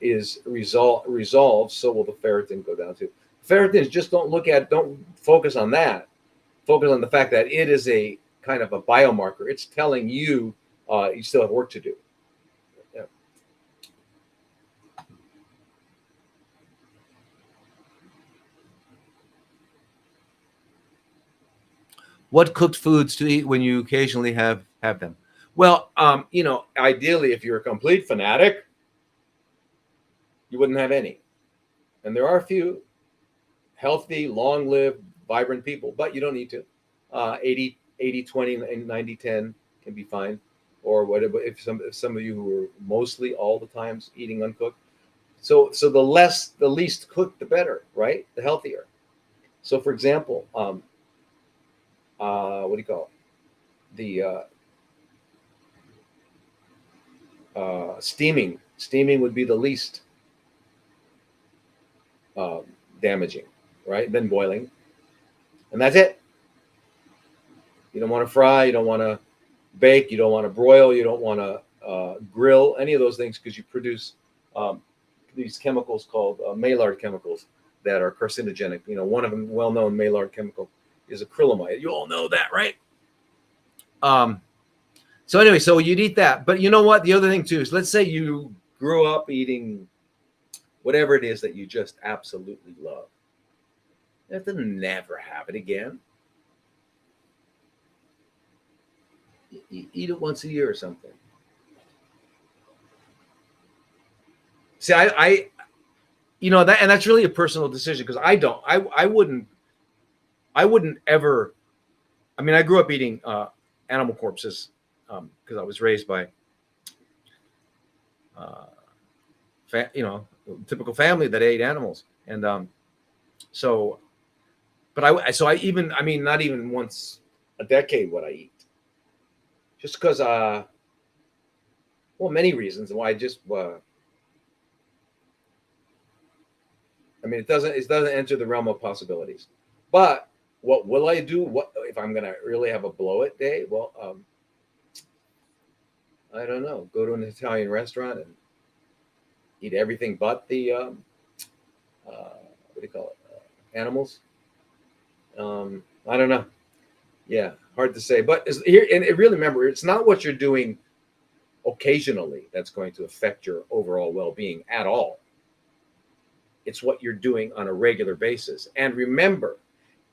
is resolved, so will the ferritin go down too. Ferritin, just don't focus on that. Focus on the fact that it is a kind of a biomarker. It's telling you you still have work to do. Yeah. What cooked foods to eat when you occasionally have them? Well, ideally, if you're a complete fanatic, you wouldn't have any. And there are a few healthy, long-lived, vibrant people, but you don't need to. 80, 20, and 90, 10 can be fine. Or whatever, if some of you who are mostly all the times eating uncooked. So the least cooked, the better, right? The healthier. So for example, what do you call it? The steaming. Steaming would be the least damaging, right? Then boiling. And that's it. You don't want to fry, you don't want to bake, you don't want to broil, you don't want to grill, any of those things, because you produce these chemicals called Maillard chemicals that are carcinogenic. One of them, well-known Maillard chemical, is acrylamide. You all know that, right? So anyway, so you'd eat that. But you know what? The other thing too is, let's say you grew up eating whatever it is that you just absolutely love. You have to never have it again. Eat it once a year or something. See, I that, and that's really a personal decision, because I wouldn't ever. I mean, I grew up eating animal corpses because I was raised by, typical family that ate animals, and so, but I even, I mean, not even once a decade would I eat, just because, many reasons why I just. I mean, it doesn't enter the realm of possibilities. But what will I do? What if I'm gonna really have a blow it day? Well, I don't know. Go to an Italian restaurant and eat everything but the what do you call it? Animals. I don't know. Yeah, hard to say. But here, and really remember, it's not what you're doing occasionally that's going to affect your overall well-being at all. It's what you're doing on a regular basis. And remember,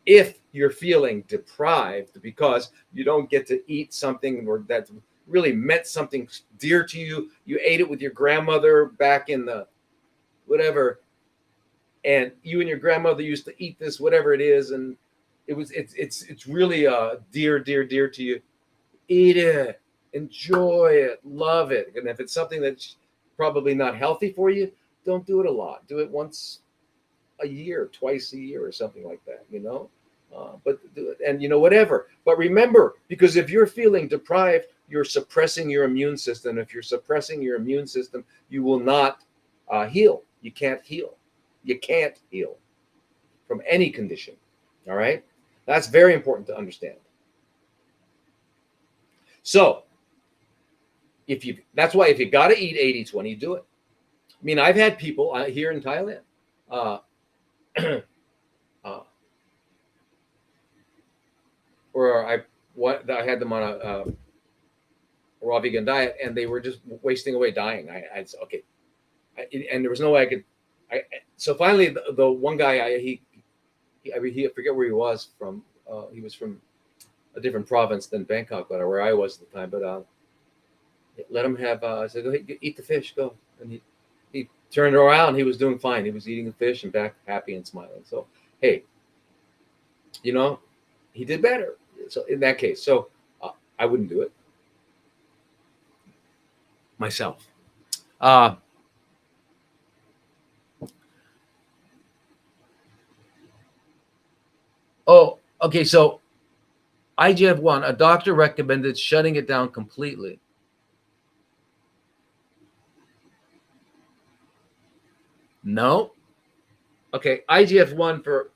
if you're feeling deprived because you don't get to eat something or that really meant something dear to you, you ate it with your grandmother back in the whatever, and you and your grandmother used to eat this whatever it is, and it's really dear to you. Eat it, enjoy it, love it. And if it's something that's probably not healthy for you, don't do it a lot. Do it once a year, twice a year, or something like that. But do it, and whatever. But remember, because if you're feeling deprived, you're suppressing your immune system. If you're suppressing your immune system, you will not heal. You can't heal. You can't heal from any condition. All right, that's very important to understand. So that's why if you got to eat 80-20, do it. I mean, I've had people here in Thailand uh, uh, where I had them on a raw vegan diet, and they were just wasting away, dying. I said, okay, and there was no way I could. So finally, the one guy, I forget where he was from. He was from a different province than Bangkok, where I was at the time. But let him have. I said, go ahead, eat the fish, go. And he turned around. He was doing fine. He was eating the fish and back happy and smiling. So hey, he did better. So in that case, I wouldn't do it myself. Oh, okay. So IGF-1, a doctor recommended shutting it down completely. No. Okay, IGF-1 for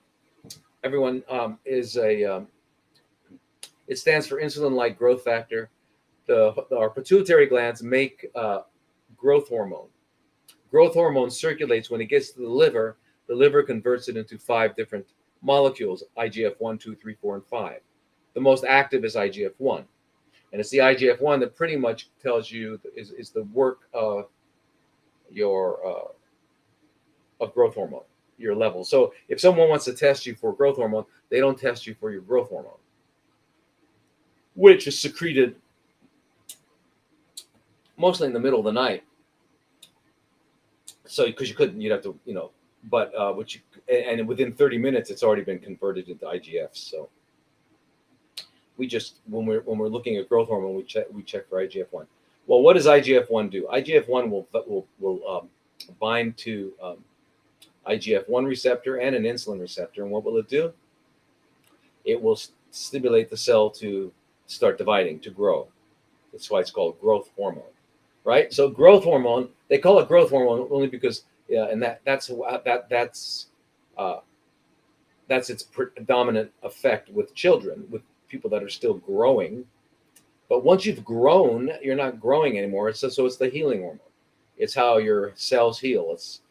everyone is it stands for insulin-like growth factor. Our pituitary glands make growth hormone. Growth hormone circulates when it gets to the liver. The liver converts it into 5 different molecules: IGF-1, 2, 3, 4, and 5. The most active is IGF-1, and it's the IGF-1 that pretty much tells you is the work of your of growth hormone, your level. So if someone wants to test you for growth hormone, they don't test you for your growth hormone, which is secreted mostly in the middle of the night. So because you'd have to, but and within 30 minutes, it's already been converted into IGF. So we just when we're looking at growth hormone, we check for IGF-1. Well, what does IGF-1 do? IGF-1 will bind to IGF-1 receptor and an insulin receptor, and what will it do? It will stimulate the cell to start dividing, to grow. That's why it's called growth hormone, right? So growth hormone, they call it growth hormone only because, and that's its predominant effect with children, with people that are still growing. But once you've grown, you're not growing anymore. So it's the healing hormone. It's how your cells heal. It's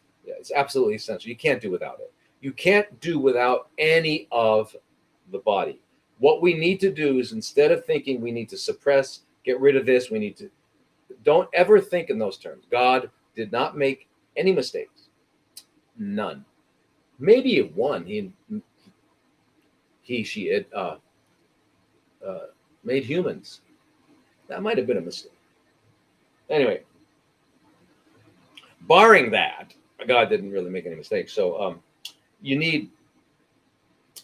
absolutely essential. You can't do without it. You can't do without any of the body. What we need to do is, instead of thinking we need to suppress, get rid of this, don't ever think in those terms. God did not make any mistakes. None. Maybe one. She had made humans. That might have been a mistake. Anyway, barring that, God didn't really make any mistakes. So you need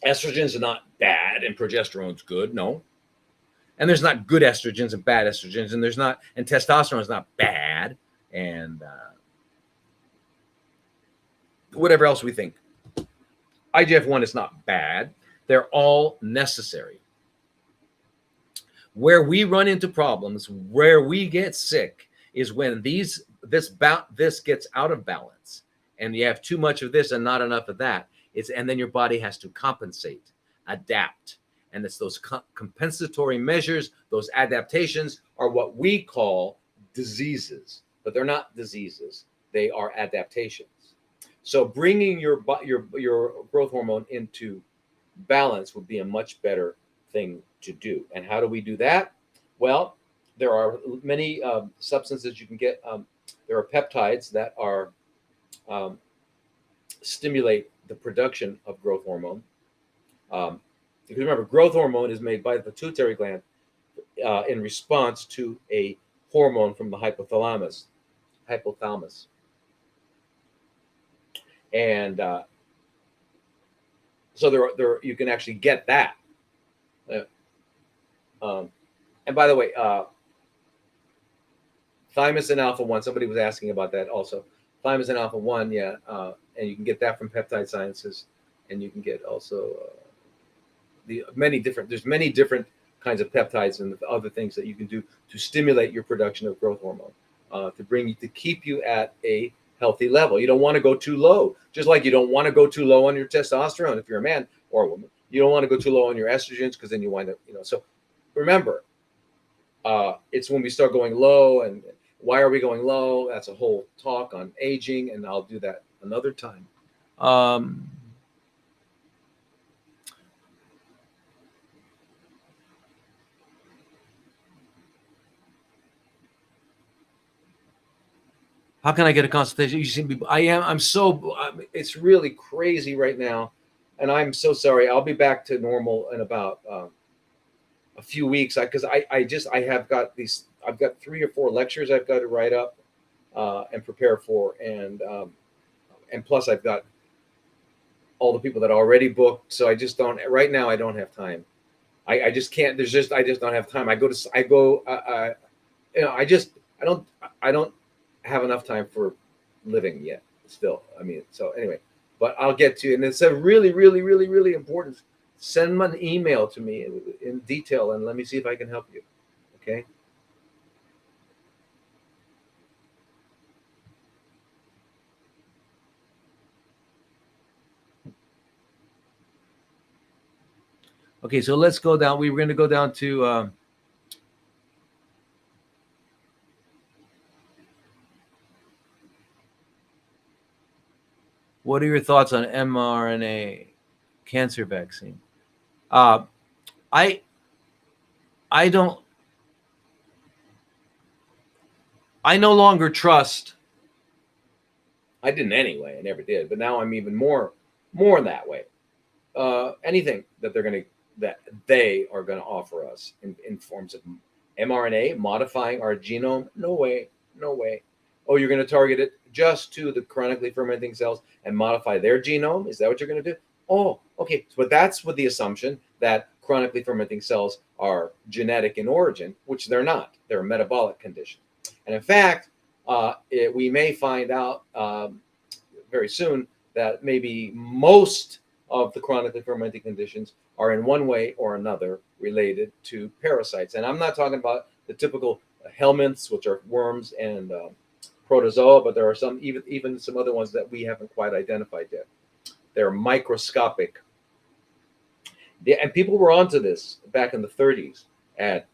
estrogens are not bad and progesterone's good. No. And there's not good estrogens and bad estrogens, and testosterone is not bad, and whatever else we think. IGF-1 is not bad. They're all necessary. Where we run into problems, where we get sick, is when this gets out of balance, and you have too much of this and not enough of that. And then your body has to compensate, adapt. And it's those compensatory measures, those adaptations are what we call diseases, but they're not diseases. They are adaptations. So bringing your growth hormone into balance would be a much better thing to do. And how do we do that? Well, there are many substances you can get. There are peptides that are um, stimulate the production of growth hormone. Um, because remember, growth hormone is made by the pituitary gland in response to a hormone from the hypothalamus. Hypothalamus, and so there you can actually get that. Uh, um, and by the way, thymosin alpha one. Somebody was asking about that also. Thymosin alpha one, yeah, and you can get that from Peptide Sciences, and you can get also the many different. There's many different kinds of peptides and other things that you can do to stimulate your production of growth hormone, to keep you at a healthy level. You don't want to go too low, just like you don't want to go too low on your testosterone if you're a man or a woman. You don't want to go too low on your estrogens because then you wind up, So remember, it's when we start going low, and why are we going low? That's a whole talk on aging, and I'll do that another time. How can I get a consultation? You seem to be, it's really crazy right now. And I'm so sorry. I'll be back to normal in about a few weeks. Because I've got 3 or 4 lectures I've got to write up and prepare for. And plus I've got all the people that are already booked. So right now I don't have time. I just can't, I just don't have time. I don't have enough time for living yet still. I mean, so anyway, but I'll get to you. And it's a really, really, really, really important. Send an email to me in detail and let me see if I can help you. Okay. Okay, so let's go down. We were going to go down to what are your thoughts on mRNA cancer vaccine? I don't. I no longer trust. I didn't anyway. I never did, but now I'm even more that way. Anything that they are going to offer us in forms of mRNA modifying our genome, no way. Oh, you're going to target it just to the chronically fermenting cells and modify their genome? Is that what you're going to do? Oh, okay. But that's with the assumption that chronically fermenting cells are genetic in origin, which they're not. They're a metabolic condition. And in fact, we may find out very soon that maybe most of the chronically fermenting conditions are in one way or another related to parasites. And I'm not talking about the typical helminths, which are worms and protozoa, but there are some even some other ones that we haven't quite identified yet. They're microscopic. And people were onto this back in the 30s at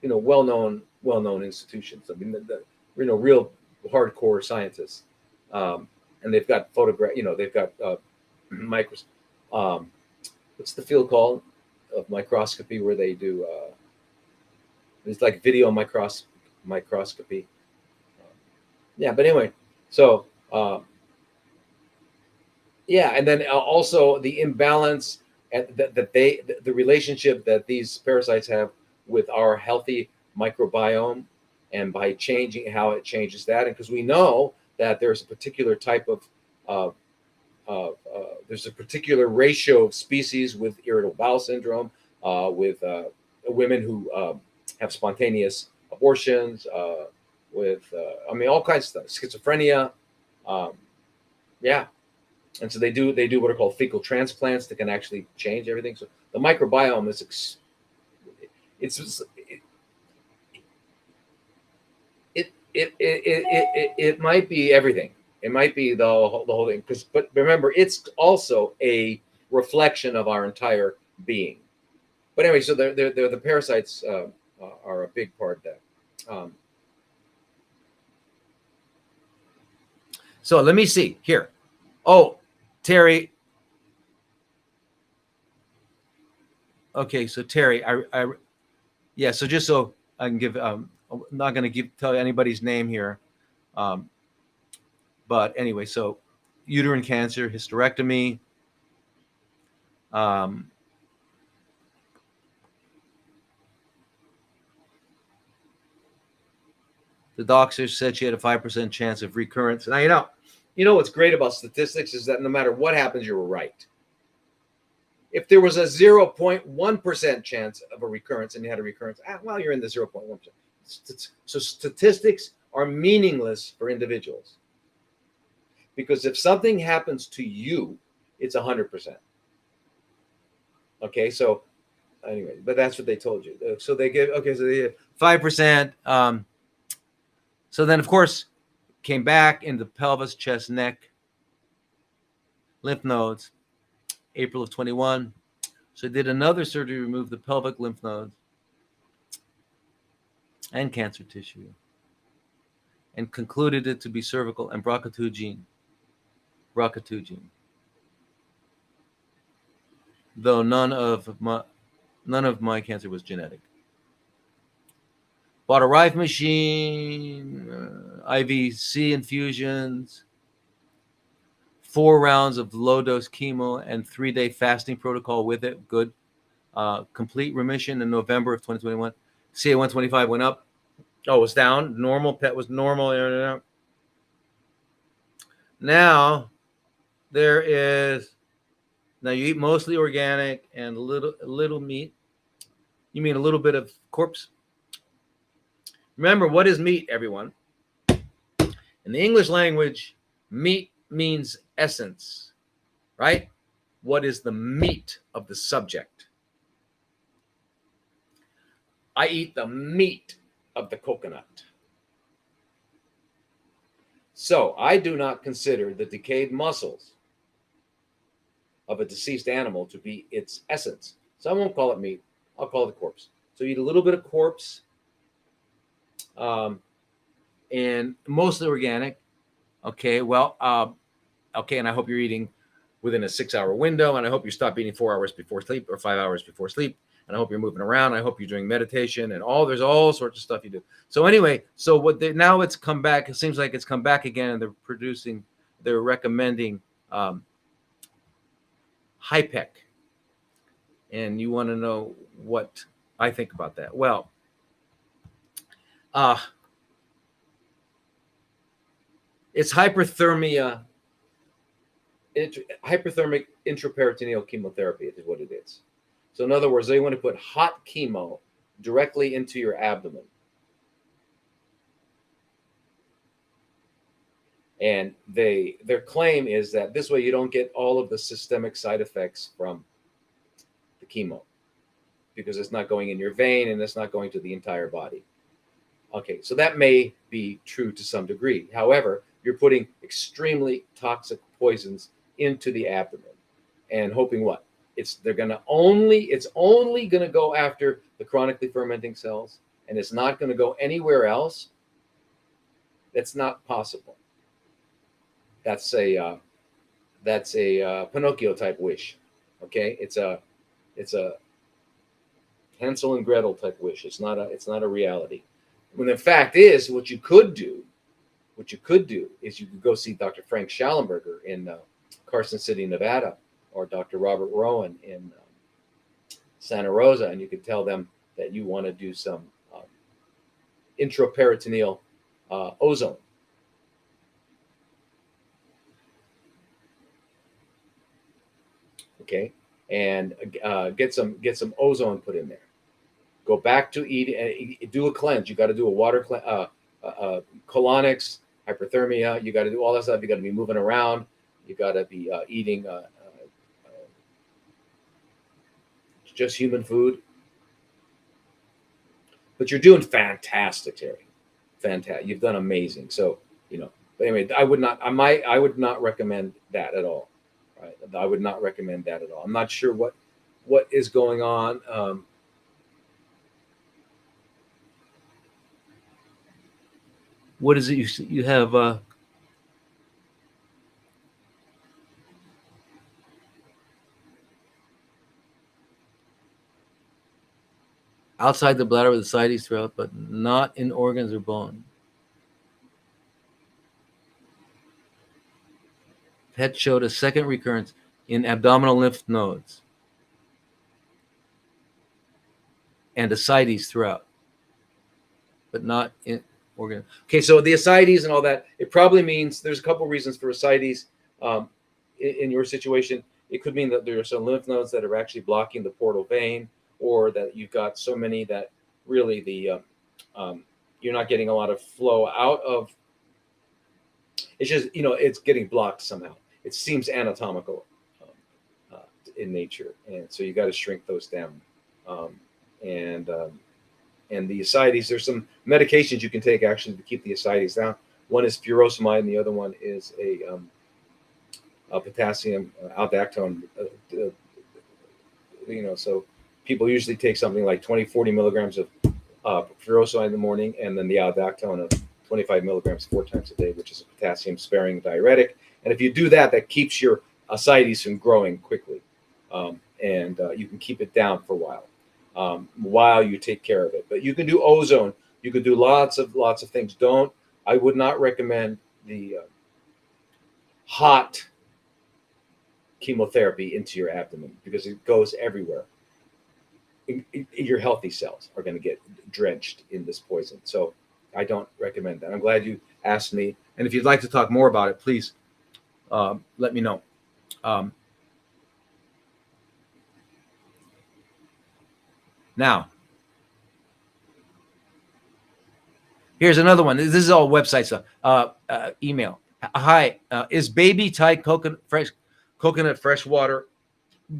well-known institutions. I mean, real hardcore scientists, and they've got they've got micros. What's the field called of microscopy where they do? It's like video microscopy. Yeah, but anyway, so yeah, and then also the imbalance the relationship that these parasites have with our healthy microbiome, and by changing how it changes that, and because we know that there's a particular type of there's a particular ratio of species with irritable bowel syndrome, with women who have spontaneous abortions, with all kinds of stuff, schizophrenia, yeah, and so they do what are called fecal transplants that can actually change everything. So the microbiome is it might be everything. It might be the whole thing. But remember, it's also a reflection of our entire being. But anyway, so the parasites are a big part of that. So let me see here. Oh, Terry. Okay, so Terry, yeah. So just so I can give, I'm not going to tell anybody's name here, um, but anyway, so uterine cancer, hysterectomy. Um, the doctor said she had a 5% chance of recurrence. Now you know what's great about statistics is that no matter what happens, you were right. If there was a 0.1% chance of a recurrence and you had a recurrence, well, you're in the 0.1%. So statistics are meaningless for individuals because if something happens to you, it's 100%. Okay, so anyway, but that's what they told you. So they give, okay, so they 5%. So then, of course, came back into pelvis, chest, neck, lymph nodes, April of 21. So did another surgery, remove the pelvic lymph nodes and cancer tissue, and concluded it to be cervical and BRCA2 gene. Though none of my cancer was genetic. Bought a Rife machine, IVC infusions, 4 rounds of low dose chemo, and 3-day fasting protocol with it. Good. Complete remission in November of 2021. CA125 went up. Oh, it was down. Normal. PET was normal. Now there is. Now you eat mostly organic and a little meat. You mean a little bit of corpse? Remember, what is meat, everyone? In the English language, meat means essence, right? What is the meat of the subject? I eat the meat of the coconut. So I do not consider the decayed muscles of a deceased animal to be its essence. So I won't call it meat. I'll call it corpse. So you eat a little bit of corpse, and mostly organic. Okay, well, okay, and I hope you're eating within a 6-hour window, and I hope you stop eating 4 hours before sleep or 5 hours before sleep, and I hope you're moving around. I hope you're doing meditation and there's all sorts of stuff you do. So anyway, so now it's come back. It seems like it's come back again, and they're recommending HIPEC. And you want to know what I think about that? Well, it's hyperthermic intraperitoneal chemotherapy is what it is. So in other words, they want to put hot chemo directly into your abdomen. And their claim is that this way you don't get all of the systemic side effects from the chemo because it's not going in your vein and it's not going to the entire body. Okay, so that may be true to some degree. However, you're putting extremely toxic poisons into the abdomen and hoping what? It's only going to go after the chronically fermenting cells and it's not going to go anywhere else. That's not possible. That's a Pinocchio type wish. Okay, it's a Hansel and Gretel type wish. It's not a reality. When the fact is, what you could do is you could go see Dr. Frank Schallenberger in Carson City, Nevada, or Dr. Robert Rowan in Santa Rosa, and you could tell them that you want to do some intraperitoneal ozone. Okay, and get some ozone put in there. Go back to eating. Do a cleanse. You got to do a water colonics, hyperthermia. You got to do all that stuff. You got to be moving around. You got to be eating just human food. But you're doing fantastic, Terry. Fantastic. You've done amazing. So But anyway, I would not recommend that at all. Right? I would not recommend that at all. I'm not sure what is going on. What is it you have? outside the bladder with ascites throughout, but not in organs or bone. PET showed a second recurrence in abdominal lymph nodes and ascites throughout, but not in organ. Okay, so the ascites and all that, it probably means there's a couple reasons for ascites in your situation. It could mean that there are some lymph nodes that are actually blocking the portal vein, or that you've got so many that really you're not getting a lot of flow out of. It's just, it's getting blocked somehow. It seems anatomical in nature, and so you got to shrink those down. And the ascites, there's some medications you can take actually to keep the ascites down. One is furosemide, and the other one is a potassium aldactone. So people usually take something like 20-40 milligrams of furosemide in the morning, and then the aldactone of 25 milligrams 4 times a day, which is a potassium-sparing diuretic. And if you do that, that keeps your ascites from growing quickly, and you can keep it down for a while you take care of it. But you can do ozone. You can do lots of things. I would not recommend the hot chemotherapy into your abdomen, because it goes everywhere. Your healthy cells are going to get drenched in this poison. So I don't recommend that. I'm glad you asked me. And if you'd like to talk more about it, please let me know. Now, here's another one. This is all website stuff. Email. Hi, is baby Thai coconut fresh water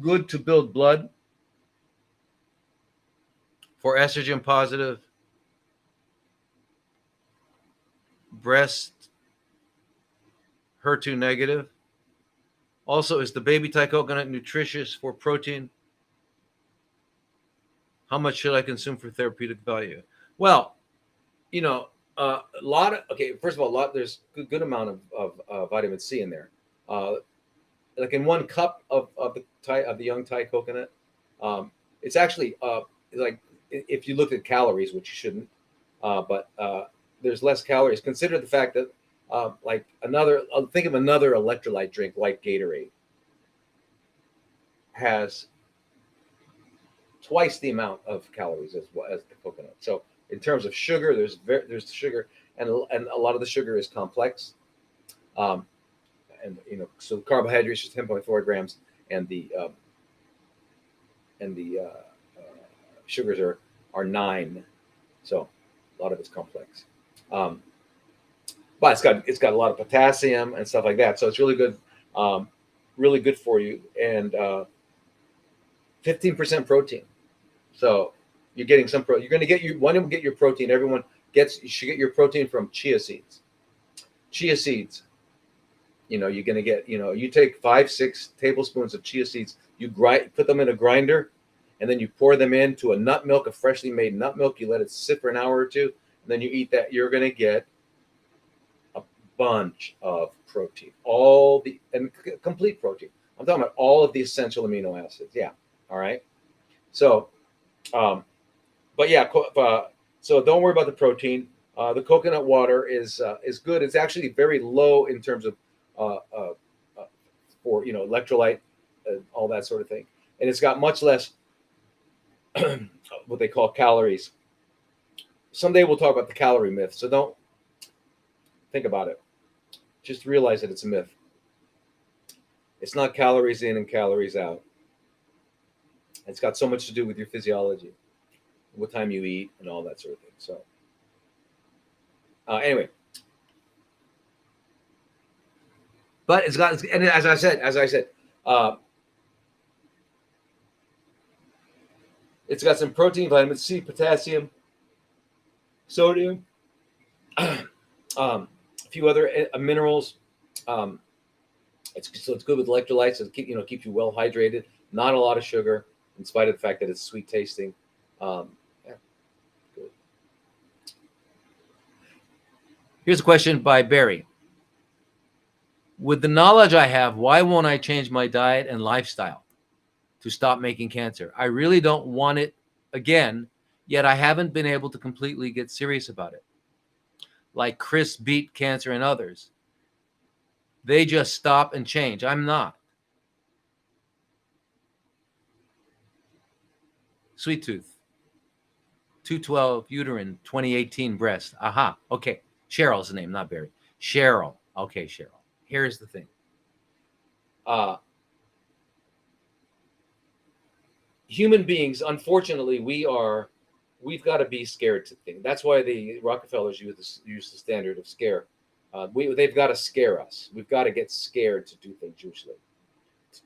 good to build blood for estrogen positive breast, HER2 negative? Also, is the baby Thai coconut nutritious for protein? How much should I consume for therapeutic value? Well, a lot of, first of all, there's a good amount of vitamin C in there. Like in 1 cup of the young Thai coconut, it's actually like, if you look at calories, which you shouldn't, but there's less calories. Consider the fact that think of another electrolyte drink like Gatorade has twice the amount of calories as the coconut. So in terms of sugar, there's sugar, and a lot of the sugar is complex. So carbohydrates is 10.4 grams, and the sugars are 9. So a lot of it's complex. But it's got a lot of potassium and stuff like that. So it's really good for you, and 15% protein. So you're getting some protein. You're going to get your protein. You should get your protein from chia seeds. Chia seeds. You're going to get, you take 5-6 tablespoons of chia seeds, you put them in a grinder, and then you pour them into a freshly made nut milk. You let it sit for an hour or two, and then you eat that. You're going to get a bunch of protein, complete protein. I'm talking about all of the essential amino acids. Yeah. All right. So, but yeah, so don't worry about the protein. The coconut water is good. It's actually very low in terms of for electrolyte, all that sort of thing, and it's got much less what they call calories. Someday we'll talk about the calorie myth. So don't think about it. Just realize that it's a myth. It's not calories in and calories out. It's got so much to do with your physiology, what time you eat, and all that sort of thing. So, anyway, but it's got, and as I said, it's got some protein, vitamin C, potassium, sodium, a few other minerals. It's good with electrolytes. It keeps you well hydrated. Not a lot of sugar, in spite of the fact that it's sweet tasting. Good. Here's a question by Barry. With the knowledge I have, why won't I change my diet and lifestyle to stop making cancer? I really don't want it again, Yet I haven't been able to completely get serious about it. Like Chris beat cancer and others. They just stop and change. I'm not. Sweet tooth, 212 uterine, 2018 breast. Aha. Okay. Cheryl's the name, not Barry. Cheryl. Okay, Cheryl. Here's the thing. Human beings, unfortunately, we've got to be scared to think. That's why the Rockefellers use the standard of scare. They've got to scare us. We've got to get scared to do things usually,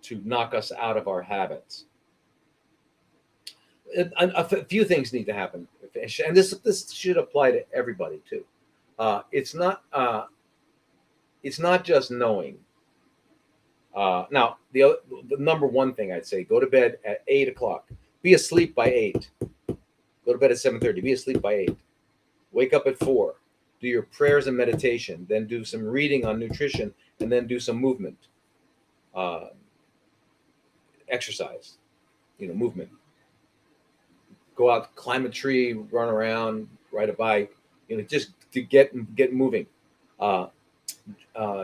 to knock us out of our habits. A few things need to happen, and this should apply to everybody too. It's not just knowing. Now, the number one thing I'd say: go to bed at 8 o'clock. Be asleep by 8. Go to bed at 7:30. Be asleep by 8. Wake up at 4. Do your prayers and meditation. Then do some reading on nutrition, and then do some movement, exercise. Movement. Go out, climb a tree, run around, ride a bike. Just to get moving.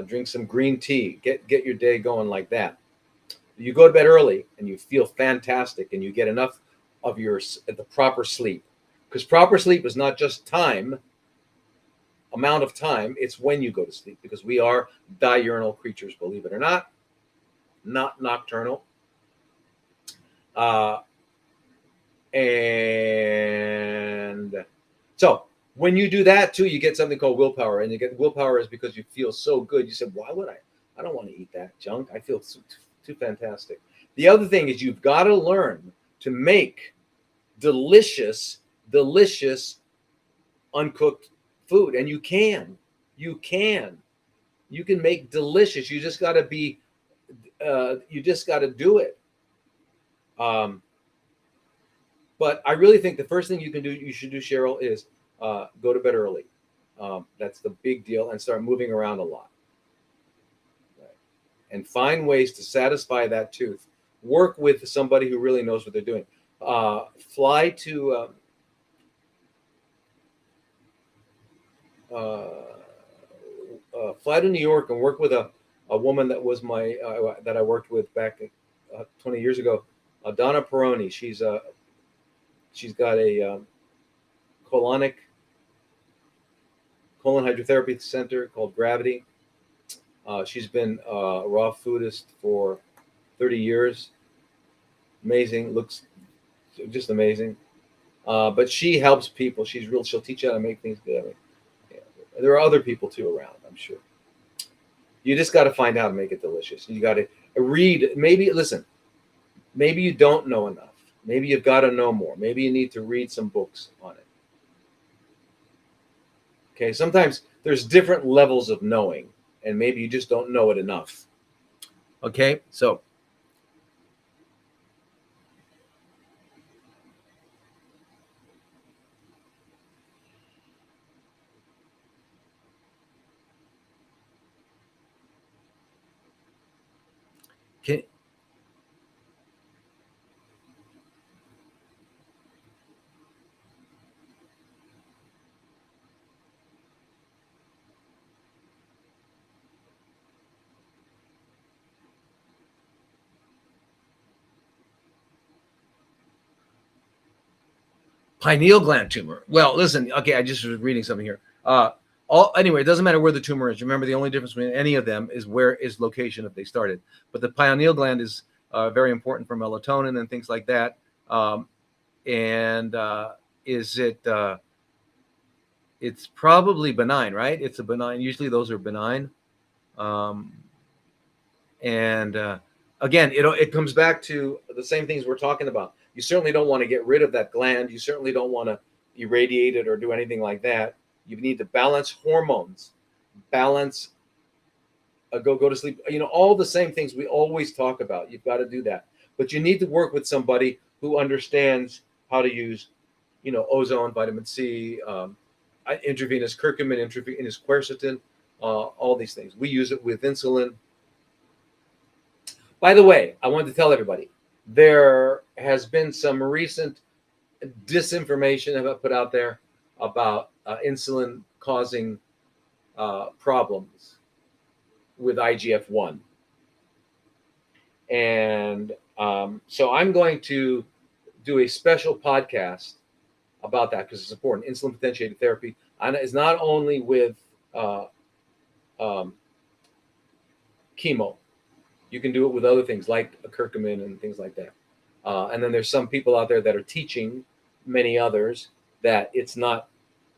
Drink some green tea. Get your day going like that. You go to bed early and you feel fantastic, and you get enough of the proper sleep, because proper sleep is not just amount of time, it's when you go to sleep, because we are diurnal creatures, believe it or not nocturnal. And so when you do that too, you get something called willpower, and you get willpower is because you feel so good. You said, why would I don't want to eat that junk. I feel too fantastic. The other thing is you've got to learn to make delicious uncooked food, and you can make delicious. You just got to do it. But I really think the first thing you should do, Cheryl, is go to bed early. That's the big deal, and start moving around a lot. Right. And find ways to satisfy that tooth. Work with somebody who really knows what they're doing. Fly to New York and work with a woman that was that I worked with back 20 years ago, Donna Peroni. She's got a colon hydrotherapy center called Gravity. She's been a raw foodist for 30 years. Amazing, looks just amazing. But she helps people. She'll teach you how to make things good. There are other people too around, I'm sure. You just got to find out how to make it delicious. You got to read. Maybe you don't know enough. Maybe you've got to know more. Maybe you need to read some books on it. Okay, sometimes there's different levels of knowing, and maybe you just don't know it enough. Okay, so pineal gland tumor. Well, listen. Okay, I just was reading something here. Anyway, it doesn't matter where the tumor is. Remember, the only difference between any of them is where is location if they started. But the pineal gland is very important for melatonin and things like that. It's probably benign, right? It's a benign. Usually those are benign. Again, it comes back to the same things we're talking about. You certainly don't want to get rid of that gland. You certainly don't want to irradiate it or do anything like that. You need to balance hormones, go to sleep. All the same things we always talk about. You've got to do that. But you need to work with somebody who understands how to use, ozone, vitamin C, intravenous curcumin, intravenous quercetin, all these things. We use it with insulin. By the way, I wanted to tell everybody, there has been some recent disinformation have put out there about insulin causing problems with IGF-1. And so I'm going to do a special podcast about that because it's important. Insulin potentiated therapy is not only with um, chemo. You can do it with other things like curcumin and things like that. And then there's some people out there that are teaching many others that it's not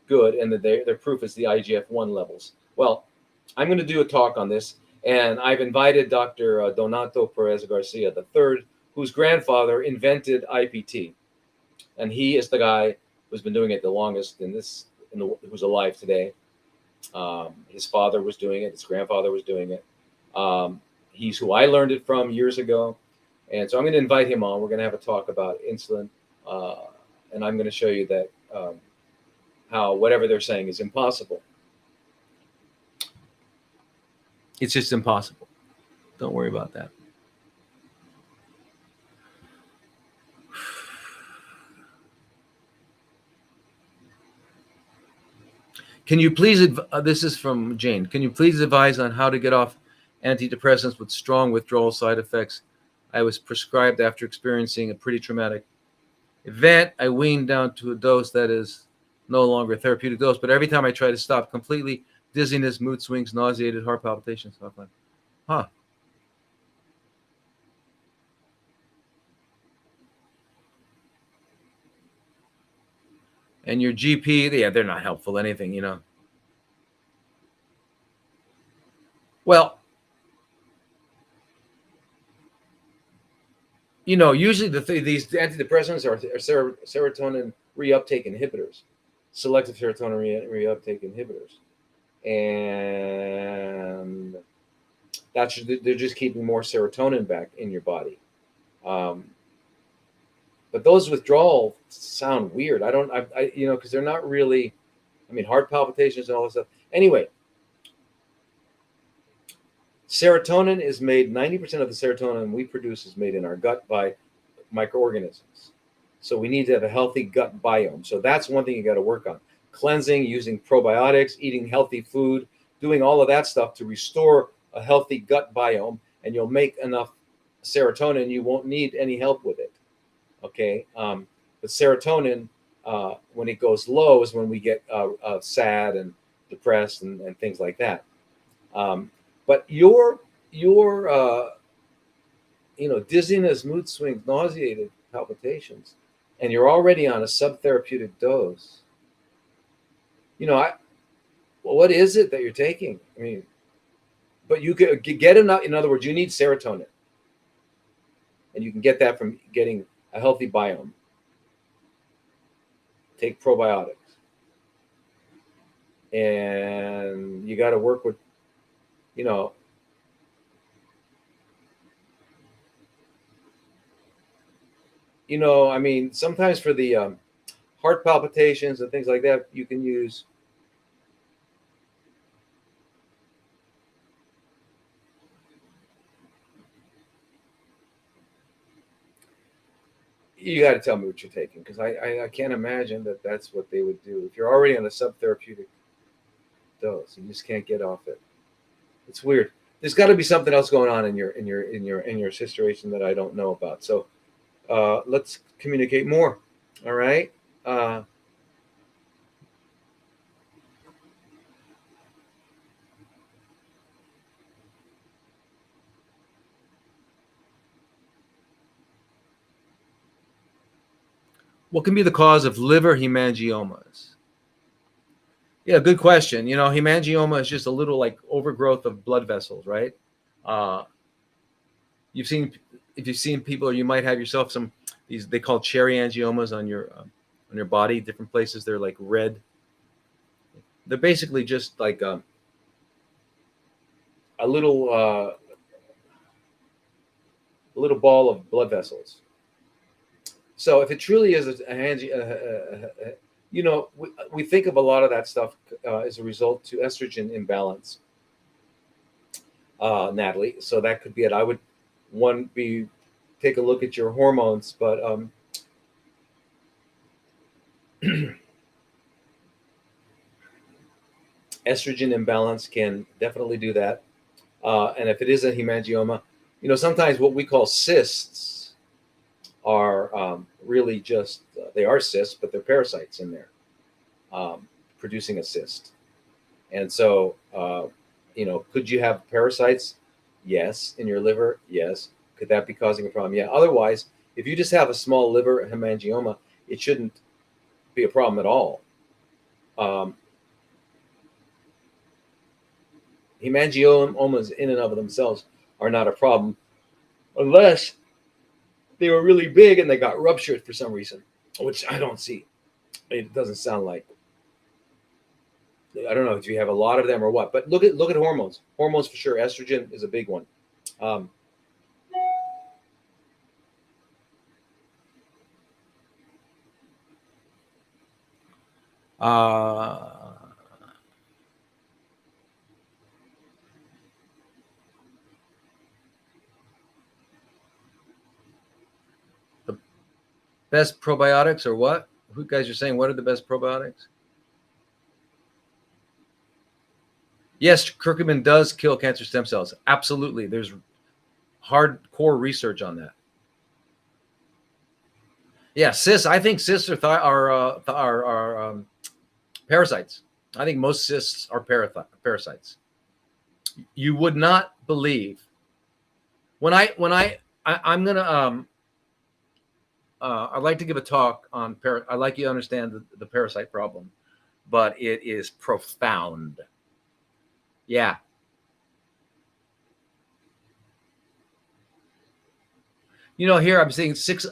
good and that their proof is the IGF-1 levels. Well, I'm going to do a talk on this, and I've invited Dr. Donato Perez Garcia III, whose grandfather invented IPT, and he is the guy who's been doing it the longest who's alive today. His father was doing it. His grandfather was doing it. He's who I learned it from years ago. And so I'm going to invite him on. We're going to have a talk about insulin. And I'm going to show you that how whatever they're saying is impossible. It's just impossible. Don't worry about that. Can you please, this is from Jane, can you please advise on how to get off antidepressants with strong withdrawal side effects? I was prescribed after experiencing a pretty traumatic event. I weaned down to a dose that is no longer a therapeutic dose, but every time I try to stop completely, dizziness, mood swings, nauseated, heart palpitations. Huh. And your GP, yeah, they're not helpful, anything, you know. Well, you know, usually these antidepressants are serotonin reuptake inhibitors, selective serotonin reuptake inhibitors. And they're just keeping more serotonin back in your body. But those withdrawals sound weird. Because they're not really, heart palpitations and all this stuff. Anyway, serotonin is made, 90% of the serotonin we produce is made in our gut by microorganisms. So we need to have a healthy gut biome. So that's one thing you got to work on. Cleansing, using probiotics, eating healthy food, doing all of that stuff to restore a healthy gut biome, and you'll make enough serotonin, you won't need any help with it. Okay. But serotonin, when it goes low, is when we get sad and depressed and things like that. But your dizziness, mood swings, nauseated, palpitations, and you're already on a subtherapeutic dose. What is it that you're taking? But you could get enough. In other words, you need serotonin, and you can get that from getting a healthy biome. Take probiotics, and you got to work with, sometimes for the heart palpitations and things like that, you can use you got to tell me what you're taking, because I can't imagine that that's what they would do. If you're already on a subtherapeutic dose, you just can't get off it. It's weird. There's got to be something else going on in your situation that I don't know about. So let's communicate more. All right. What can be the cause of liver hemangiomas? Yeah, good question. Hemangioma is just a little like overgrowth of blood vessels, right? If you've seen people, or you might have yourself some these, they call cherry angiomas on your body, different places. They're like red. They're basically just like a little ball of blood vessels. So if it truly is we think of a lot of that stuff as a result to estrogen imbalance, Natalie. So that could be it. I would take a look at your hormones, but Estrogen imbalance can definitely do that. And if it is a hemangioma, sometimes what we call cysts are really just they are cysts, but they're parasites in there producing a cyst. And so, could you have parasites? Yes. In your liver? Yes. Could that be causing a problem? Yeah. Otherwise, if you just have a small liver hemangioma, it shouldn't be a problem at all. Um, Hemangiomas in and of themselves are not a problem unless they were really big and they got ruptured for some reason, which I don't see. It doesn't sound like. I don't know if you have a lot of them or what, but look at hormones. Hormones for sure. Estrogen is a big one. Um, Uh, the best probiotics or what? Who guys are saying what are the best probiotics? Yes, curcumin does kill cancer stem cells. Absolutely. There's hardcore research on that. Yeah, cysts. I think cysts are parasites. I think most cysts are parasites. You would not believe I'm gonna I'd like to give a talk on I'd like you to understand the parasite problem, but it is profound. Yeah, here I'm seeing six.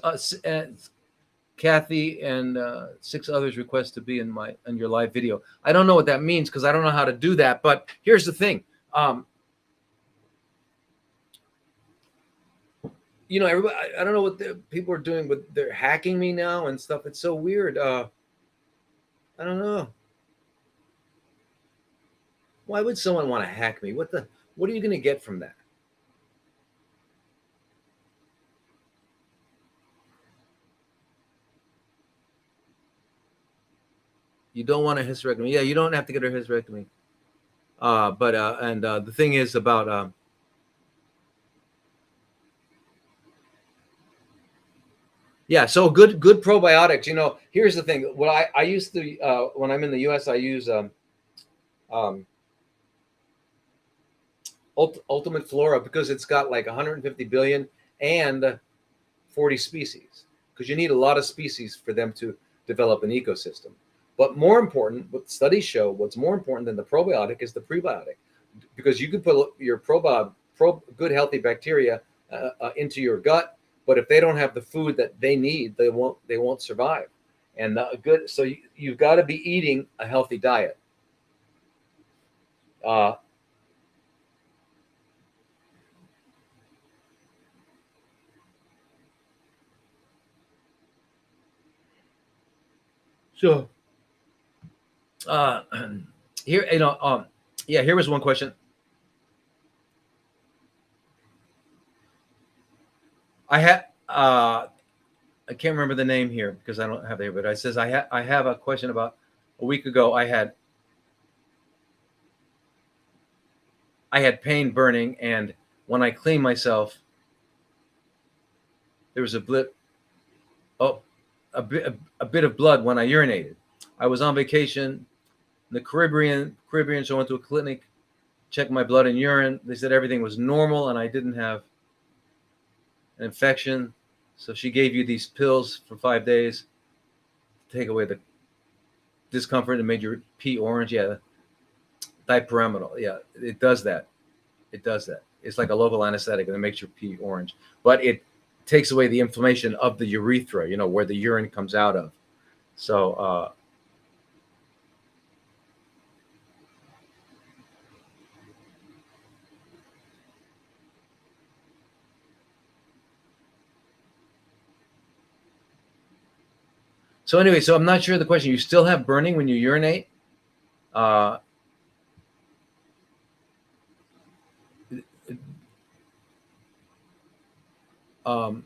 Kathy and six others request to be in your live video. I don't know what that means because I don't know how to do that. But here's the thing. Everybody. I don't know what the people are doing, but they're hacking me now and stuff. It's so weird. I don't know. Why would someone want to hack me? What are you going to get from that? You don't want a hysterectomy. Yeah, you don't have to get a hysterectomy. But and the thing is about yeah, so good probiotics. Here's the thing. What I used to when I'm in the U.S. I use um, Ultimate Flora because it's got like 150 billion and 40 species. Because you need a lot of species for them to develop an ecosystem. But more important, what studies show, what's more important than the probiotic is the prebiotic, because you can put your good healthy bacteria into your gut, but if they don't have the food that they need, they won't survive. And so you've got to be eating a healthy diet. Uh, so uh, here, yeah, here was one question. I had I can't remember the name here because I don't have it here, but I have a question about a week ago. I had pain burning, and when I cleaned myself, there was a blip. Oh, a bit of blood when I urinated. I was on vacation in the Caribbean, so I went to a clinic, checked my blood and urine. They said everything was normal and I didn't have an infection. So she gave you these pills for 5 days to take away the discomfort and made your pee orange. Yeah, dipyramidol. Yeah, it does that. It does that. It's like a local anesthetic and it makes your pee orange, but it takes away the inflammation of the urethra. Where the urine comes out of. So anyway, so I'm not sure of the question. You still have burning when you urinate? Uh, um,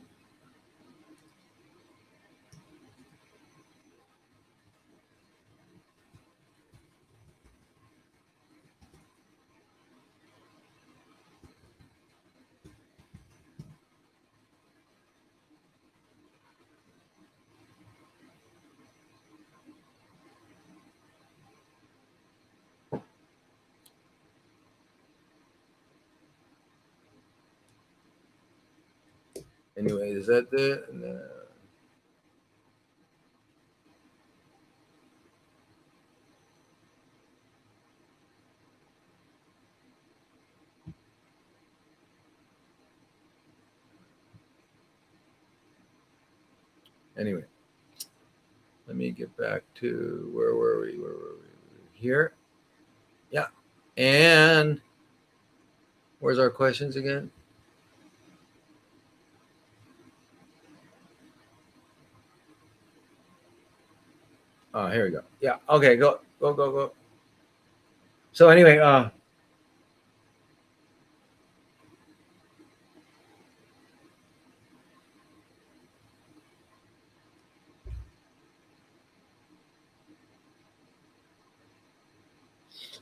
Anyway, is that the? Anyway, let me get back to where were we? Where were we? Here. Yeah. And where's our questions again? Oh, here we go. Yeah. Okay. Go. Go. Go. Go. So anyway,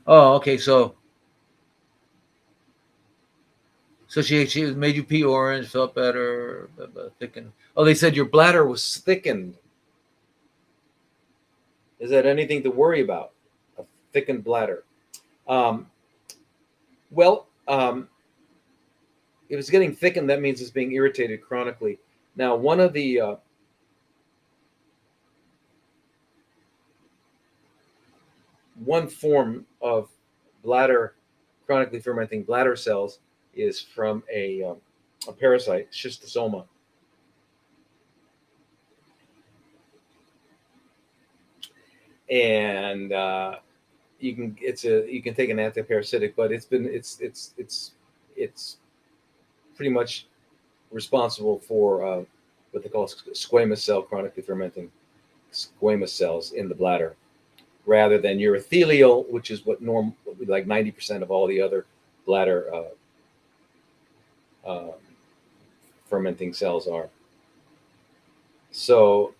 oh, okay. So she made you pee orange, felt better, thickened. Oh, they said your bladder was thickened. Is that anything to worry about? A thickened bladder. Um, well, if it's getting thickened, that means it's being irritated chronically. Now, one form of bladder chronically fermenting bladder cells is from a parasite, schistosoma, and you can take an antiparasitic, but it's pretty much responsible for what they call squamous cell chronically fermenting squamous cells in the bladder, rather than urothelial, which is what like 90% of all the other bladder fermenting cells are. So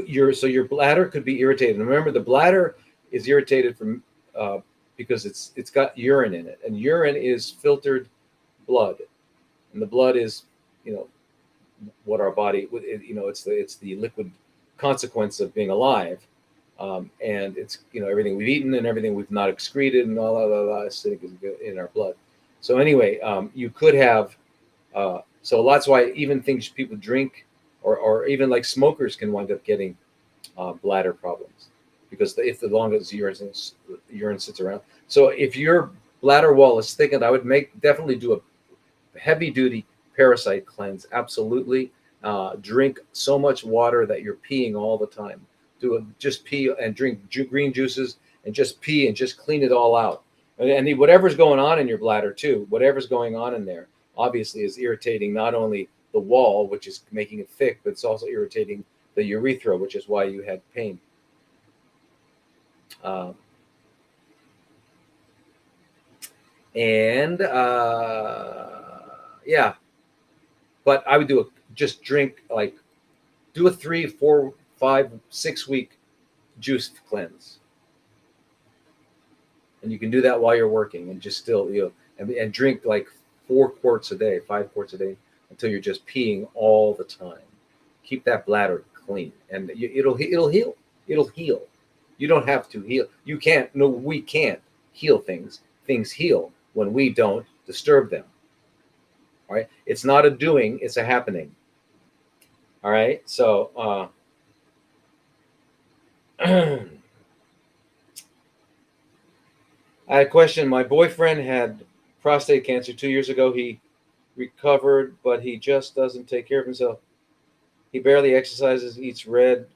your bladder could be irritated. And remember, the bladder is irritated from because it's got urine in it, and urine is filtered blood, and the blood is, what our body, it's the liquid consequence of being alive, and it's everything we've eaten and everything we've not excreted and all that acidic is in our blood. So anyway, you could have so that's why even things people drink or even like smokers can wind up getting bladder problems, because if the longest urine sits around. So if your bladder wall is thickened, I would definitely do a heavy duty parasite cleanse. Absolutely. Drink so much water that you're peeing all the time. Just pee and drink green juices and just pee and just clean it all out. And whatever's going on in your bladder too, whatever's going on in there, obviously is irritating not only the wall, which is making it thick, but it's also irritating the urethra, which is why you had pain. And yeah, but I would just drink, like, do a 3, 4, 5, 6 week juice cleanse, and you can do that while you're working, and just still and drink like 4 quarts a day, 5 quarts a day, until you're just peeing all the time. Keep that bladder clean, and it'll heal. It'll heal. You don't have to heal. You can't. No, we can't heal things. Things heal when we don't disturb them. All right. It's not a doing. It's a happening. All right. So I had a question. My boyfriend had prostate cancer 2 years ago. He recovered, but he just doesn't take care of himself. He barely exercises, eats red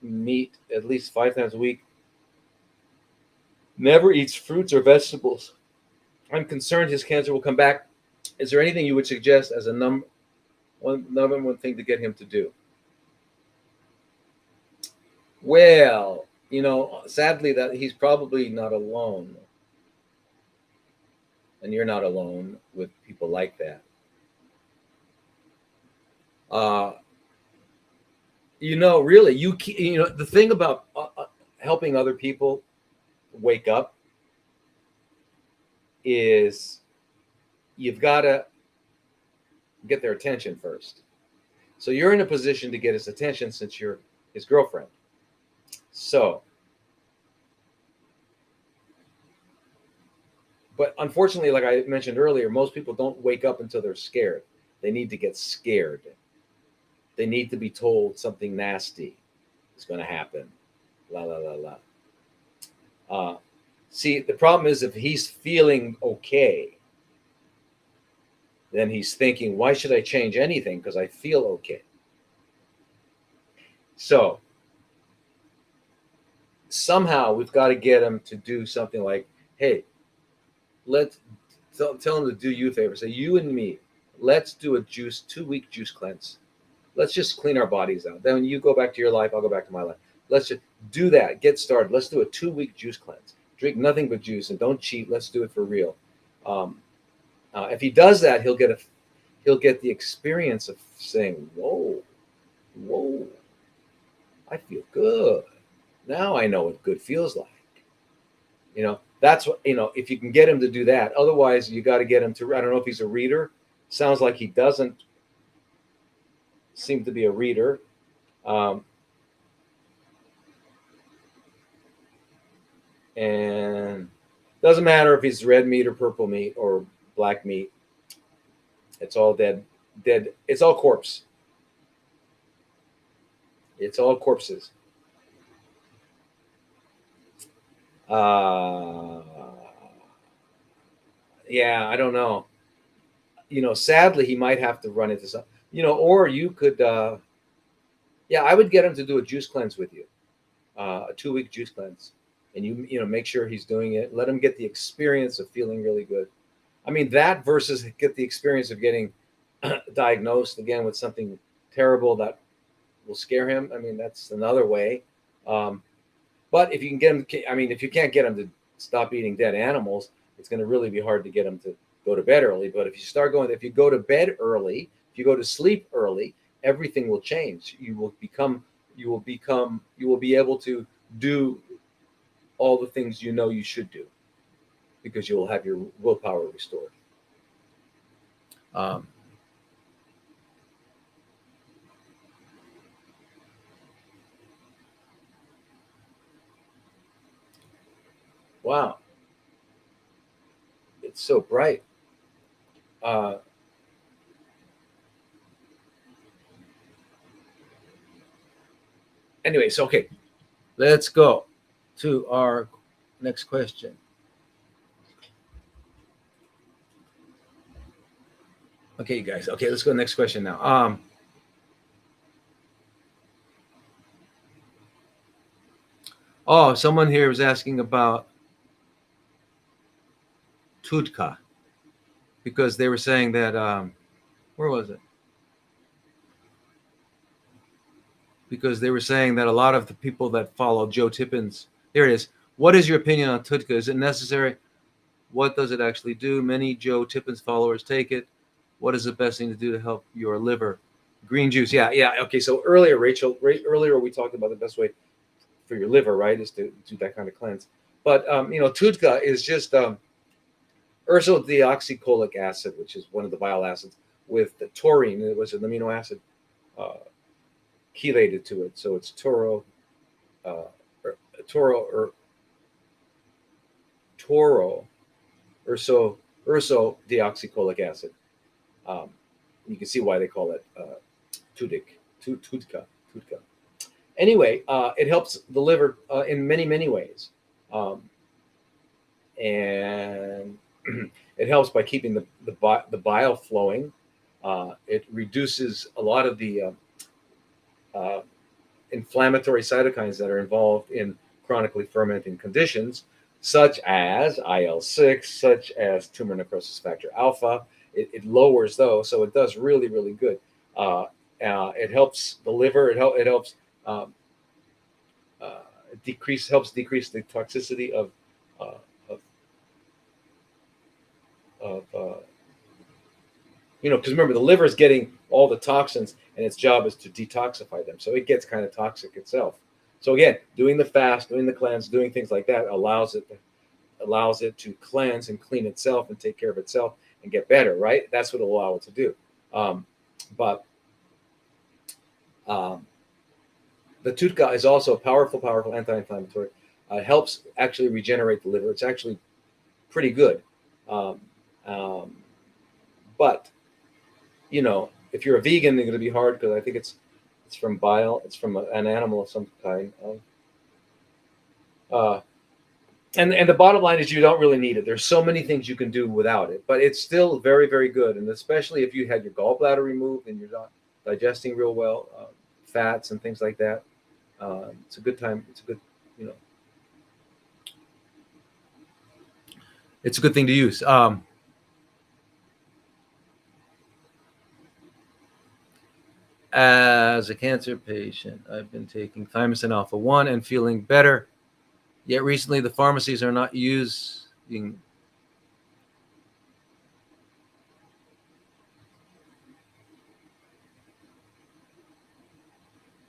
meat at least 5 times a week, never eats fruits or vegetables. I'm concerned his cancer will come back. Is there anything you would suggest as a number one thing to get him to do? Well, sadly, that he's probably not alone, and you're not alone with people like that. Really, the thing about helping other people wake up is you've got to get their attention first. So you're in a position to get his attention since you're his girlfriend. So, but unfortunately, like I mentioned earlier, most people don't wake up until they're scared. They need to get scared. they need to be told something nasty is going to happen. La la la la. See, the problem is if he's feeling okay, then he's thinking, why should I change anything? Because I feel okay. So somehow we've got to get him to do something like, hey, let's tell him to do you a favor. Say, you and me, let's do a 2-week juice cleanse. Let's just clean our bodies out. Then when you go back to your life, I'll go back to my life. Let's just do that. Get started. Let's do a 2-week juice cleanse. Drink nothing but juice and don't cheat. Let's do it for real. If he does that, he'll get the experience of saying, whoa, whoa, I feel good. Now I know what good feels like. That's what, if you can get him to do that. Otherwise, you got to get him to, I don't know if he's a reader. Sounds like he doesn't seem to be a reader. And doesn't matter if he's red meat or purple meat or black meat. It's all dead. It's all corpse. It's all corpses. Yeah, I don't know. Sadly, he might have to run into some. Or you could. Yeah, I would get him to do a juice cleanse with you, a 2-week juice cleanse, and you make sure he's doing it. Let him get the experience of feeling really good. I mean, that versus get the experience of getting diagnosed again with something terrible that will scare him. I mean, that's another way. But if you can get him, I mean, if you can't get him to stop eating dead animals, it's going to really be hard to get him to go to bed early. But if you go to bed early, if you go to sleep early, everything will change. You will be able to do all the things you should do because you will have your willpower restored. Wow. It's so bright. Anyways, okay. Let's go to our next question. Okay, you guys. Okay, let's go to the next question now. Someone here was asking about Tudka because they were saying that where was it? Because they were saying that a lot of the people that follow Joe Tippins, here it is. What is your opinion on Tudka? Is it necessary? What does it actually do? Many Joe Tippins followers take it. What is the best thing to do to help your liver? Green juice. Yeah. Okay. So earlier, Rachel, earlier we talked about the best way for your liver, right, is to do that kind of cleanse. But Tudka is just ursodeoxycholic acid, which is one of the bile acids, with the taurine. It was an amino acid chelated to it, so it's ursodeoxycholic acid. You can see why they call it Tudka. Anyway, it helps the liver in many ways, and it helps by keeping the bile flowing. It reduces a lot of the inflammatory cytokines that are involved in chronically fermenting conditions, such as IL-6, such as tumor necrosis factor alpha. It lowers those, so it does really good. It helps the liver. It helps decrease the toxicity of because remember, the liver is getting all the toxins, and its job is to detoxify them. So it gets kind of toxic itself. So again, doing the fast, doing the cleanse, doing things like that allows it to cleanse and clean itself and take care of itself and get better. Right? That's what it'll allow it to do. But the Tudka is also a powerful anti-inflammatory. Helps actually regenerate the liver. It's actually pretty good. But if you're a vegan, it's going to be hard because I think it's It's from bile. It's from an animal of some kind. Uh, and the bottom line is you don't really need it. There's so many things you can do without it, but it's still very, very good. And especially if you had your gallbladder removed and you're not digesting real well, fats and things like that. It's a good time. It's a good, you know, it's a good thing to use. As a cancer patient, I've been taking thymosin alpha 1 and feeling better. Yet recently, the pharmacies are not using.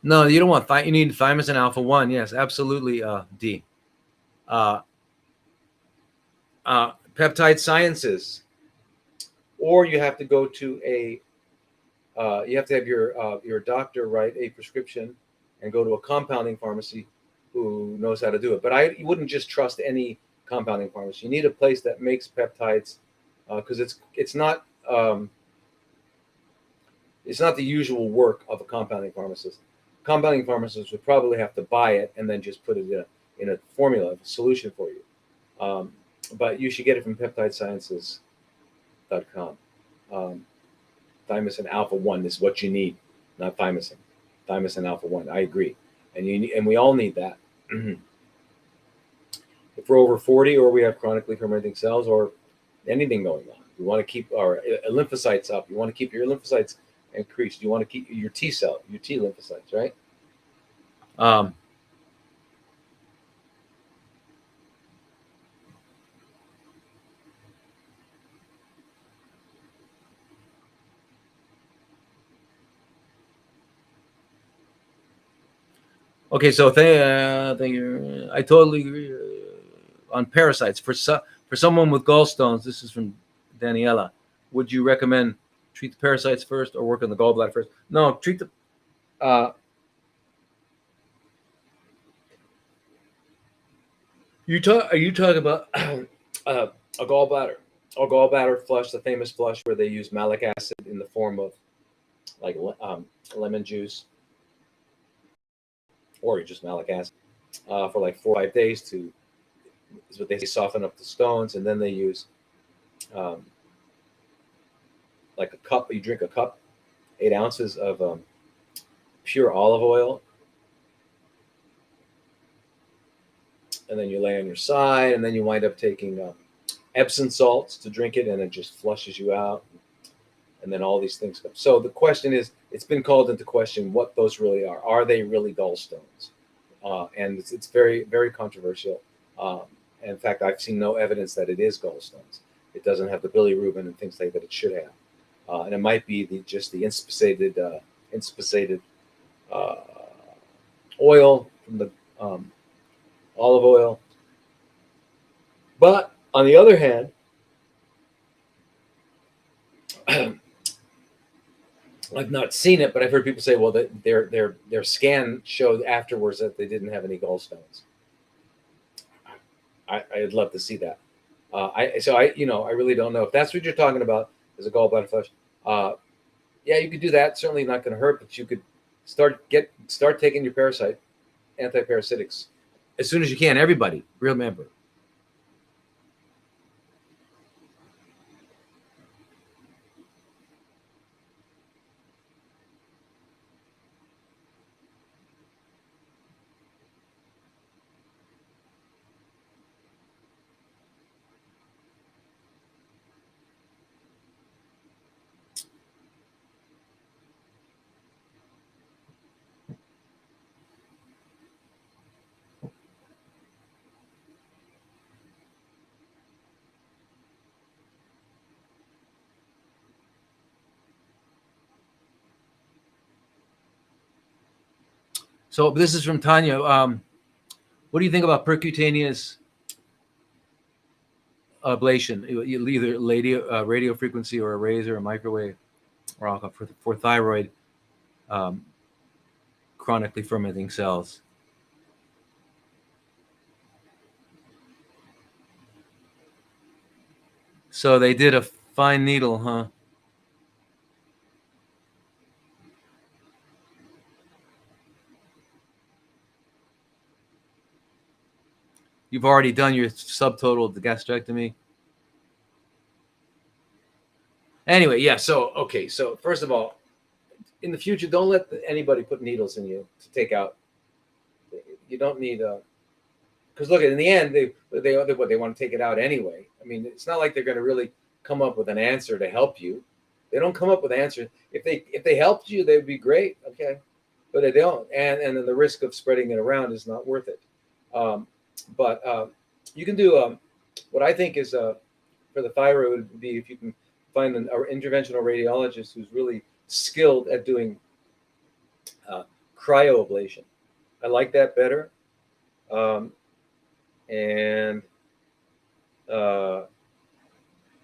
No, you don't want you need thymosin alpha 1. Yes, absolutely, D. Peptide Sciences, or you have to go to you have to have your doctor write a prescription and go to a compounding pharmacy who knows how to do it. But you wouldn't just trust any compounding pharmacy. You need a place that makes peptides because it's not the usual work of a compounding pharmacist. Compounding pharmacists would probably have to buy it and then just put it in a formula, a solution for you. But you should get it from peptidesciences.com. Thymosin alpha 1 is what you need, not thymosin. Thymosin alpha 1. I agree. And we all need that. If we're over 40 or we have chronically fermenting cells or anything going on, we want to keep our lymphocytes up. You want to keep your lymphocytes increased. You want to keep your T lymphocytes, right? Okay, so thank you. I totally agree on parasites. For someone with gallstones, this is from Daniela. Would you recommend treat the parasites first or work on the gallbladder first? No, treat the. Are you talking about a gallbladder? A gallbladder flush, the famous flush where they use malic acid in the form of like lemon juice or just malic acid for like 4 or 5 days is what they say, soften up the stones, and then they use like a cup. You drink a cup, 8 ounces of pure olive oil, and then you lay on your side, and then you wind up taking Epsom salts to drink it, and it just flushes you out. And then all these things come. So the question is, it's been called into question what those really are. Are they really gallstones? And it's very, very controversial. In fact, I've seen no evidence that it is gallstones. It doesn't have the bilirubin and things like that it should have. And it might be just the inspissated oil from the olive oil. But on the other hand, I've not seen it, but I've heard people say, well, that their scan showed afterwards that they didn't have any gallstones. I'd love to see that. I really don't know if that's what you're talking about is a gallbladder flush. Yeah, you could do that. Certainly not going to hurt, but you could start taking your antiparasitics as soon as you can. Everybody, remember. So this is from Tanya. What do you think about percutaneous ablation? Either radio frequency or a laser, a microwave, or for thyroid chronically fermenting cells. So they did a fine needle, huh? You've already done your subtotal of the gastrectomy. Anyway, yeah. So okay. So first of all, in the future, don't let anybody put needles in you to take out. You don't need a. Because look, in the end, they want to take it out anyway. I mean, it's not like they're going to really come up with an answer to help you. They don't come up with answers. If they helped you, they'd be great. Okay, but they don't, and then the risk of spreading it around is not worth it. But you can do what I think is for the thyroid would be if you can find an interventional radiologist who's really skilled at doing cryoablation. I like that better. And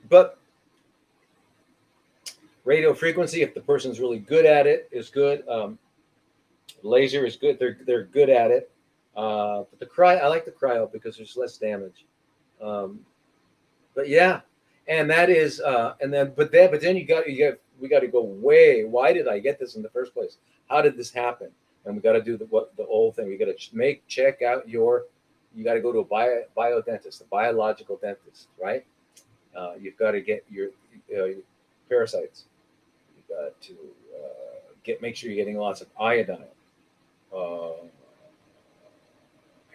but radio frequency, if the person's really good at it, is good. Laser is good. They're good at it. But I like the cryo because there's less damage. But yeah, and that is and then but then we got to go way. Why did I get this in the first place? How did this happen? And we got to do the whole thing. We got to check out your. You got to go to a biodentist, a biological dentist, right? You've got to get your parasites. You got to make sure you're getting lots of iodine,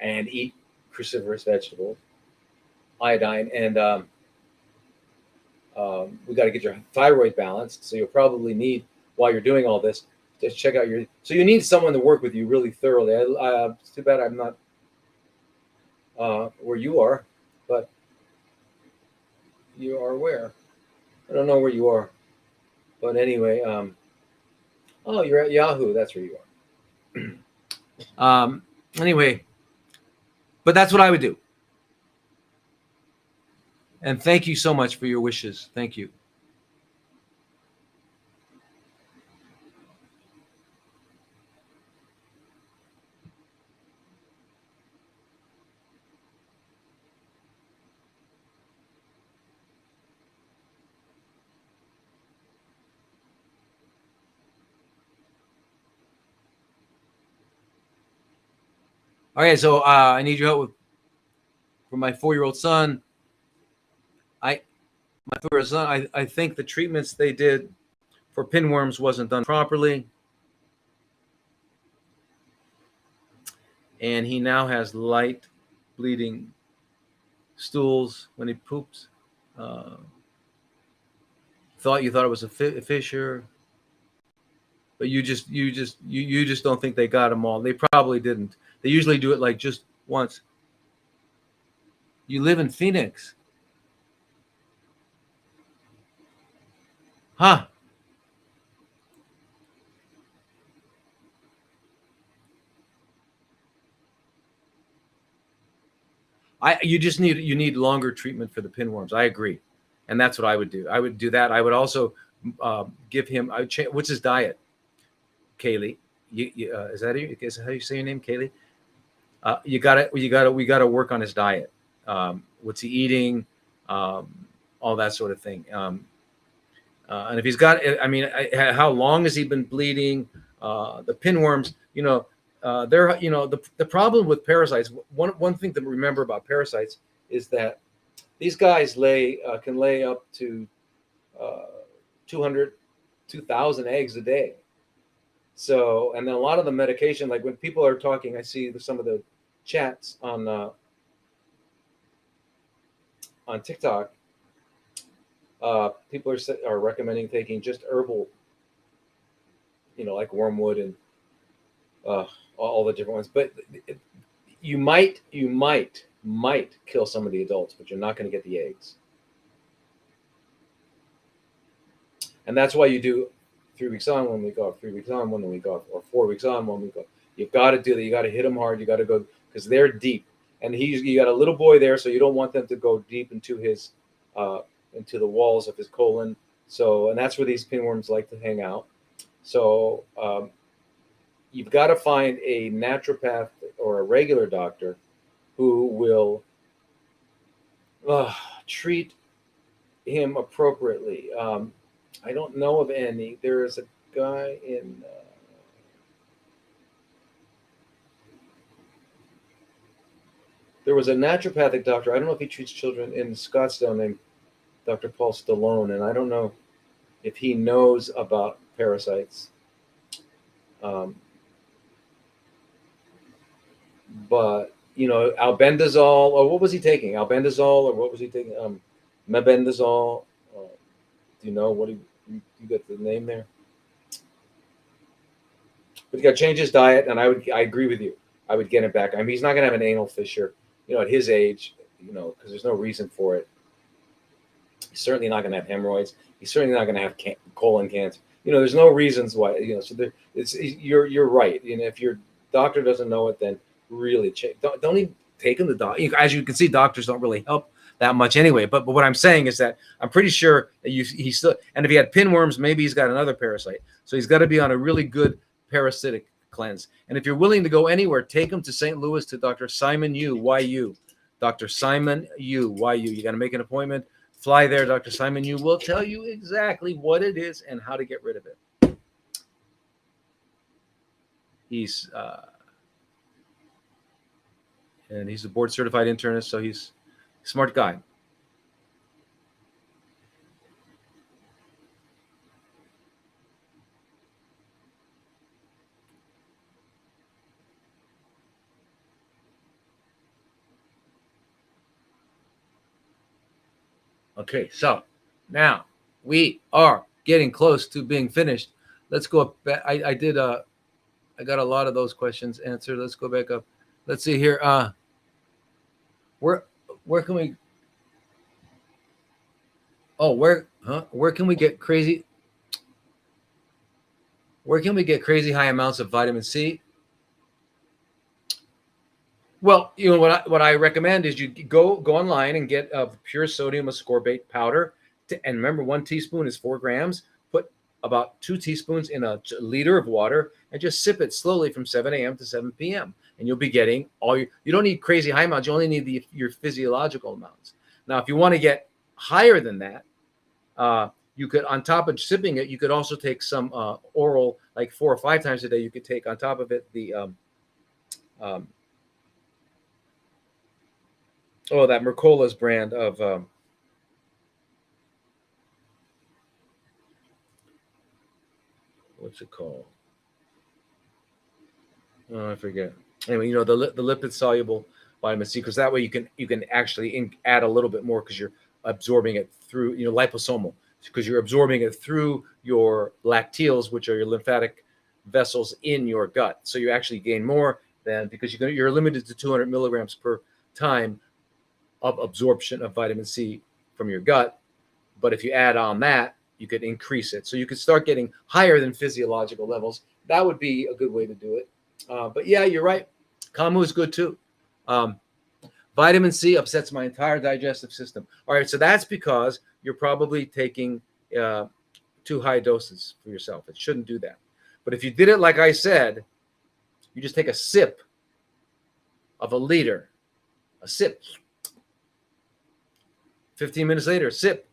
and eat cruciferous vegetables, iodine, and we got to get your thyroid balanced. So you'll probably need, while you're doing all this, to check out your. So you need someone to work with you really thoroughly. It's too bad I'm not where you are, but you are where? I don't know where you are, but anyway, oh, you're at Yahoo. That's where you are. Anyway, but that's what I would do. And thank you so much for your wishes. Thank you. Okay, so I need your help for my 4-year-old son. I think the treatments they did for pinworms wasn't done properly, and he now has light bleeding stools when he poops. You thought it was a fissure, but you just don't think they got them all. They probably didn't. They usually do it like just once. You live in Phoenix, huh? You need longer treatment for the pinworms. I agree, and that's what I would do. I would do that. I would also give him. What's his diet? Kaylee, is that how you say your name, Kaylee? We gotta work on his diet. What's he eating? All that sort of thing. And if he's got, I mean, how long has he been bleeding? The pinworms, they're, the problem with parasites. One thing to remember about parasites is that these guys can lay up to 200, 2,000 eggs a day. So, and then a lot of the medication, like when people are talking, I see some of the chats on TikTok. People are recommending taking just herbal, like wormwood and all the different ones. But you might kill some of the adults, but you're not going to get the eggs. And that's why you do 3 weeks on, 1 week off, 3 weeks on, 1 week off, or 4 weeks on, 1 week off. You've got to do that. You got to hit them hard. You got to go because they're deep. And you got a little boy there, so you don't want them to go deep into his into the walls of his colon. So, and that's where these pinworms like to hang out. So you've got to find a naturopath or a regular doctor who will treat him appropriately. I don't know of any. There is a guy in – There was a naturopathic doctor. I don't know if he treats children in Scottsdale named Dr. Paul Stallone, and I don't know if he knows about parasites. Um, but albendazole, or what was he taking? Albendazole, or what was he taking? Mebendazole. Do you know what you got the name there? But he got to change his diet, and I agree with you. I would get him back. I mean, he's not going to have an anal fissure, at his age, because there's no reason for it. He's certainly not going to have hemorrhoids. He's certainly not going to have colon cancer. There's no reasons why. So you're right. If your doctor doesn't know it, then really don't even take him to doctor. As you can see, doctors don't really help that much anyway. But what I'm saying is that I'm pretty sure that he's still. And if he had pinworms, maybe he's got another parasite. So he's got to be on a really good parasitic cleanse. And if you're willing to go anywhere, take him to St. Louis to Dr. Simon Yu, YU. Dr. Simon Yu, YU. You got to make an appointment. Fly there. Dr. Simon Yu will tell you exactly what it is and how to get rid of it. He's a board certified internist, so he's a smart guy. Okay, so now we are getting close to being finished. Let's go up. I got a lot of those questions answered. Let's go back up. Let's see here. Where can we? Oh, where can we get crazy? Where can we get crazy high amounts of vitamin C? Well, what I recommend is you go online and get a pure sodium ascorbate powder. And remember, 1 teaspoon is 4 grams. Put about 2 teaspoons in a liter of water and just sip it slowly from 7 a.m. to 7 p.m. And you'll be getting you don't need crazy high amounts. You only need your physiological amounts. Now, if you want to get higher than that, you could, on top of sipping it, you could also take some oral, like 4 or 5 times a day. You could take on top of it the that Mercola's brand of what's it called? Oh, I forget. Anyway, the lipid soluble vitamin C, because that way you can actually add a little bit more because you're absorbing it through liposomal, because you're absorbing it through your lacteals, which are your lymphatic vessels in your gut. So you actually gain more than, because you're limited to 200 milligrams per time of absorption of vitamin C from your gut. But if you add on that, you could increase it. So you could start getting higher than physiological levels. That would be a good way to do it. But yeah, you're right. Kamu is good too. Vitamin C upsets my entire digestive system. All right, so that's because you're probably taking too high doses for yourself. It shouldn't do that. But if you did it like I said, you just take a sip of a liter, a sip. 15 minutes later, a sip.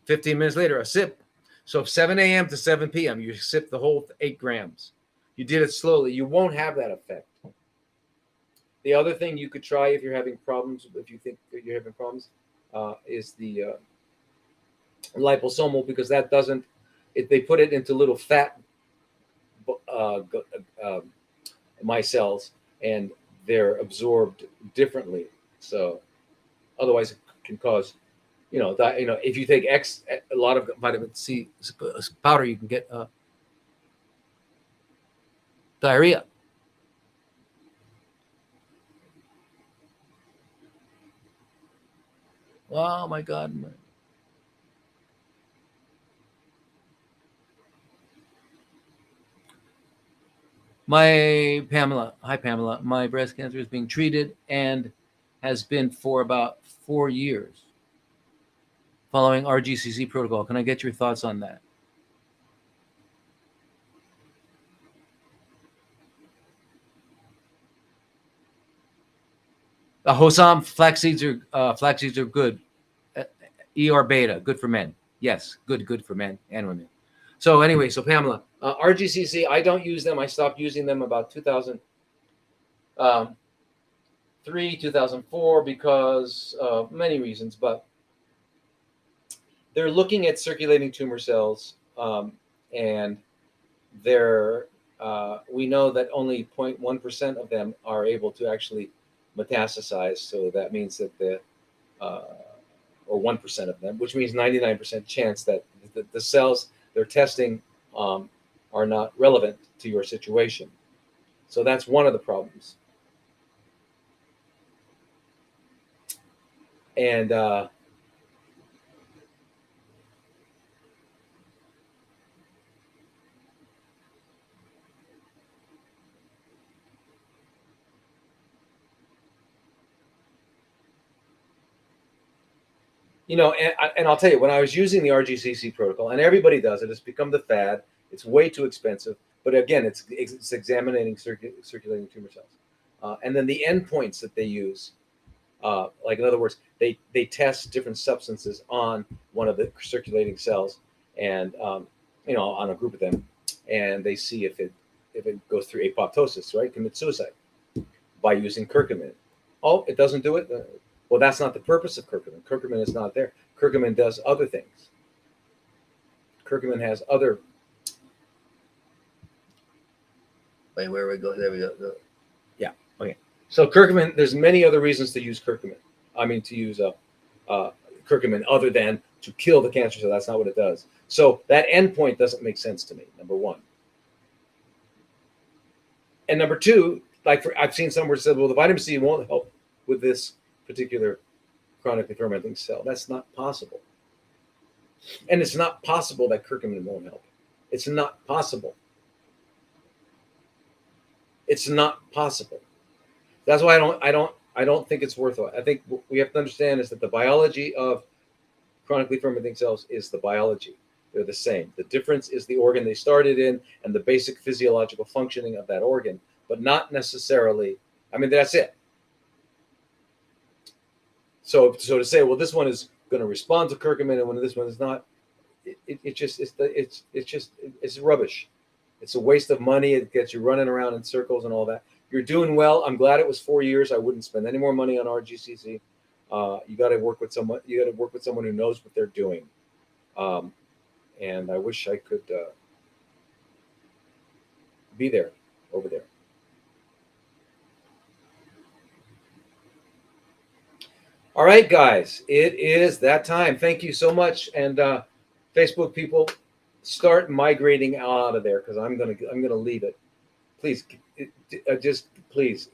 15 minutes later, a sip. So 7 a.m. to 7 p.m., you sip the whole 8 grams. You did it slowly. You won't have that effect. The other thing you could try if you're having problems, if you think that you're having problems, is the liposomal, because that doesn't, they put it into little fat micelles, and they're absorbed differently. So otherwise it can cause, if you take a lot of vitamin C powder, you can get diarrhea. Oh my God. Hi Pamela. My breast cancer is being treated and has been for about 4 years following RGCC protocol. Can I get your thoughts on that? Hosam, flax seeds are good. ER beta, good for men. Yes, good for men and women. So anyway, so Pamela, RGCC, I don't use them. I stopped using them about 2015, 2003, 2004 because of many reasons, but they're looking at circulating tumor cells, and they're we know that only 0.1% of them are able to actually metastasize. So that means that or 1% of them, which means 99% chance that the cells they're testing are not relevant to your situation. So that's one of the problems. And and I'll tell you, when I was using the RGCC protocol, and everybody does it, it's become the fad. It's way too expensive, but again, it's examining circulating tumor cells, and then the endpoints that they use. Like in other words, they test different substances on one of the circulating cells, and on a group of them, and they see if it goes through apoptosis, right, commit suicide by using curcumin. Oh, it doesn't do it. Well, that's not the purpose of curcumin. Curcumin is not there. Curcumin does other things. Curcumin has other. Wait, where we go? There we go. Yeah. Okay. So curcumin, there's many other reasons to use curcumin. I mean, to use curcumin other than to kill the cancer cell. That's not what it does. So that endpoint doesn't make sense to me. Number one. And number two, I've seen somewhere said, well, the vitamin C won't help with this particular chronically fermenting cell. That's not possible. And it's not possible that curcumin won't help. It's not possible. It's not possible. That's why I don't think it's worthwhile. I think what we have to understand is that the biology of chronically fermenting cells is the biology. They're the same. The difference is the organ they started in and the basic physiological functioning of that organ, but not necessarily. I mean, that's it. So to say, well, this one is going to respond to curcumin and when this one is not, it's rubbish. It's a waste of money. It gets you running around in circles and all that. You're doing well. I'm glad it was 4 years. I wouldn't spend any more money on RGCC. You got to work with someone. You got to work with someone who knows what they're doing. And I wish I could be there, over there. All right, guys, it is that time. Thank you so much, and Facebook people, start migrating out of there because I'm gonna leave it. Please, please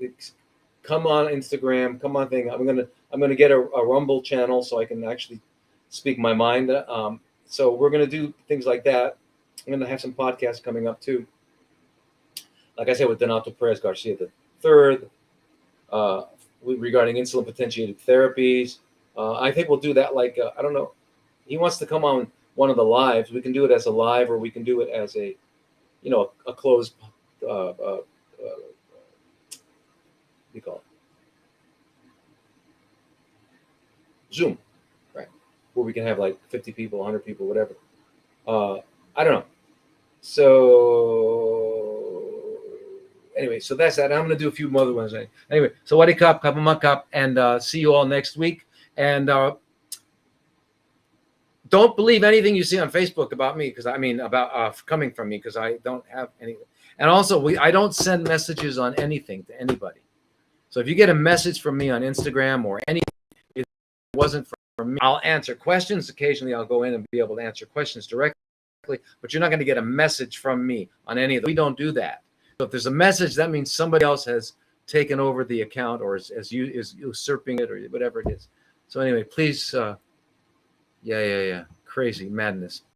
come on Instagram, come on thing. I'm gonna get a Rumble channel so I can actually speak my mind. So we're gonna do things like that. I'm gonna have some podcasts coming up too. Like I said, with Donato Perez Garcia the third. Regarding insulin potentiated therapies. I think we'll do that I don't know. He wants to come on one of the lives. We can do it as a live or we can do it as a closed, what do you call it? Zoom, right? Where we can have like 50 people, 100 people, whatever. I don't know. So anyway, so that's that. I'm going to do a few other ones. Anyway, so Wadi Kap, Kapamakap, and see you all next week. And don't believe anything you see on Facebook about me, because about coming from me, because I don't have anything. And also, I don't send messages on anything to anybody. So if you get a message from me on Instagram or anything, it wasn't from me. I'll answer questions. Occasionally, I'll go in and be able to answer questions directly, but you're not going to get a message from me on any of them. We don't do that. So if there's a message, that means somebody else has taken over the account or is usurping it or whatever it is. So anyway, please, crazy madness.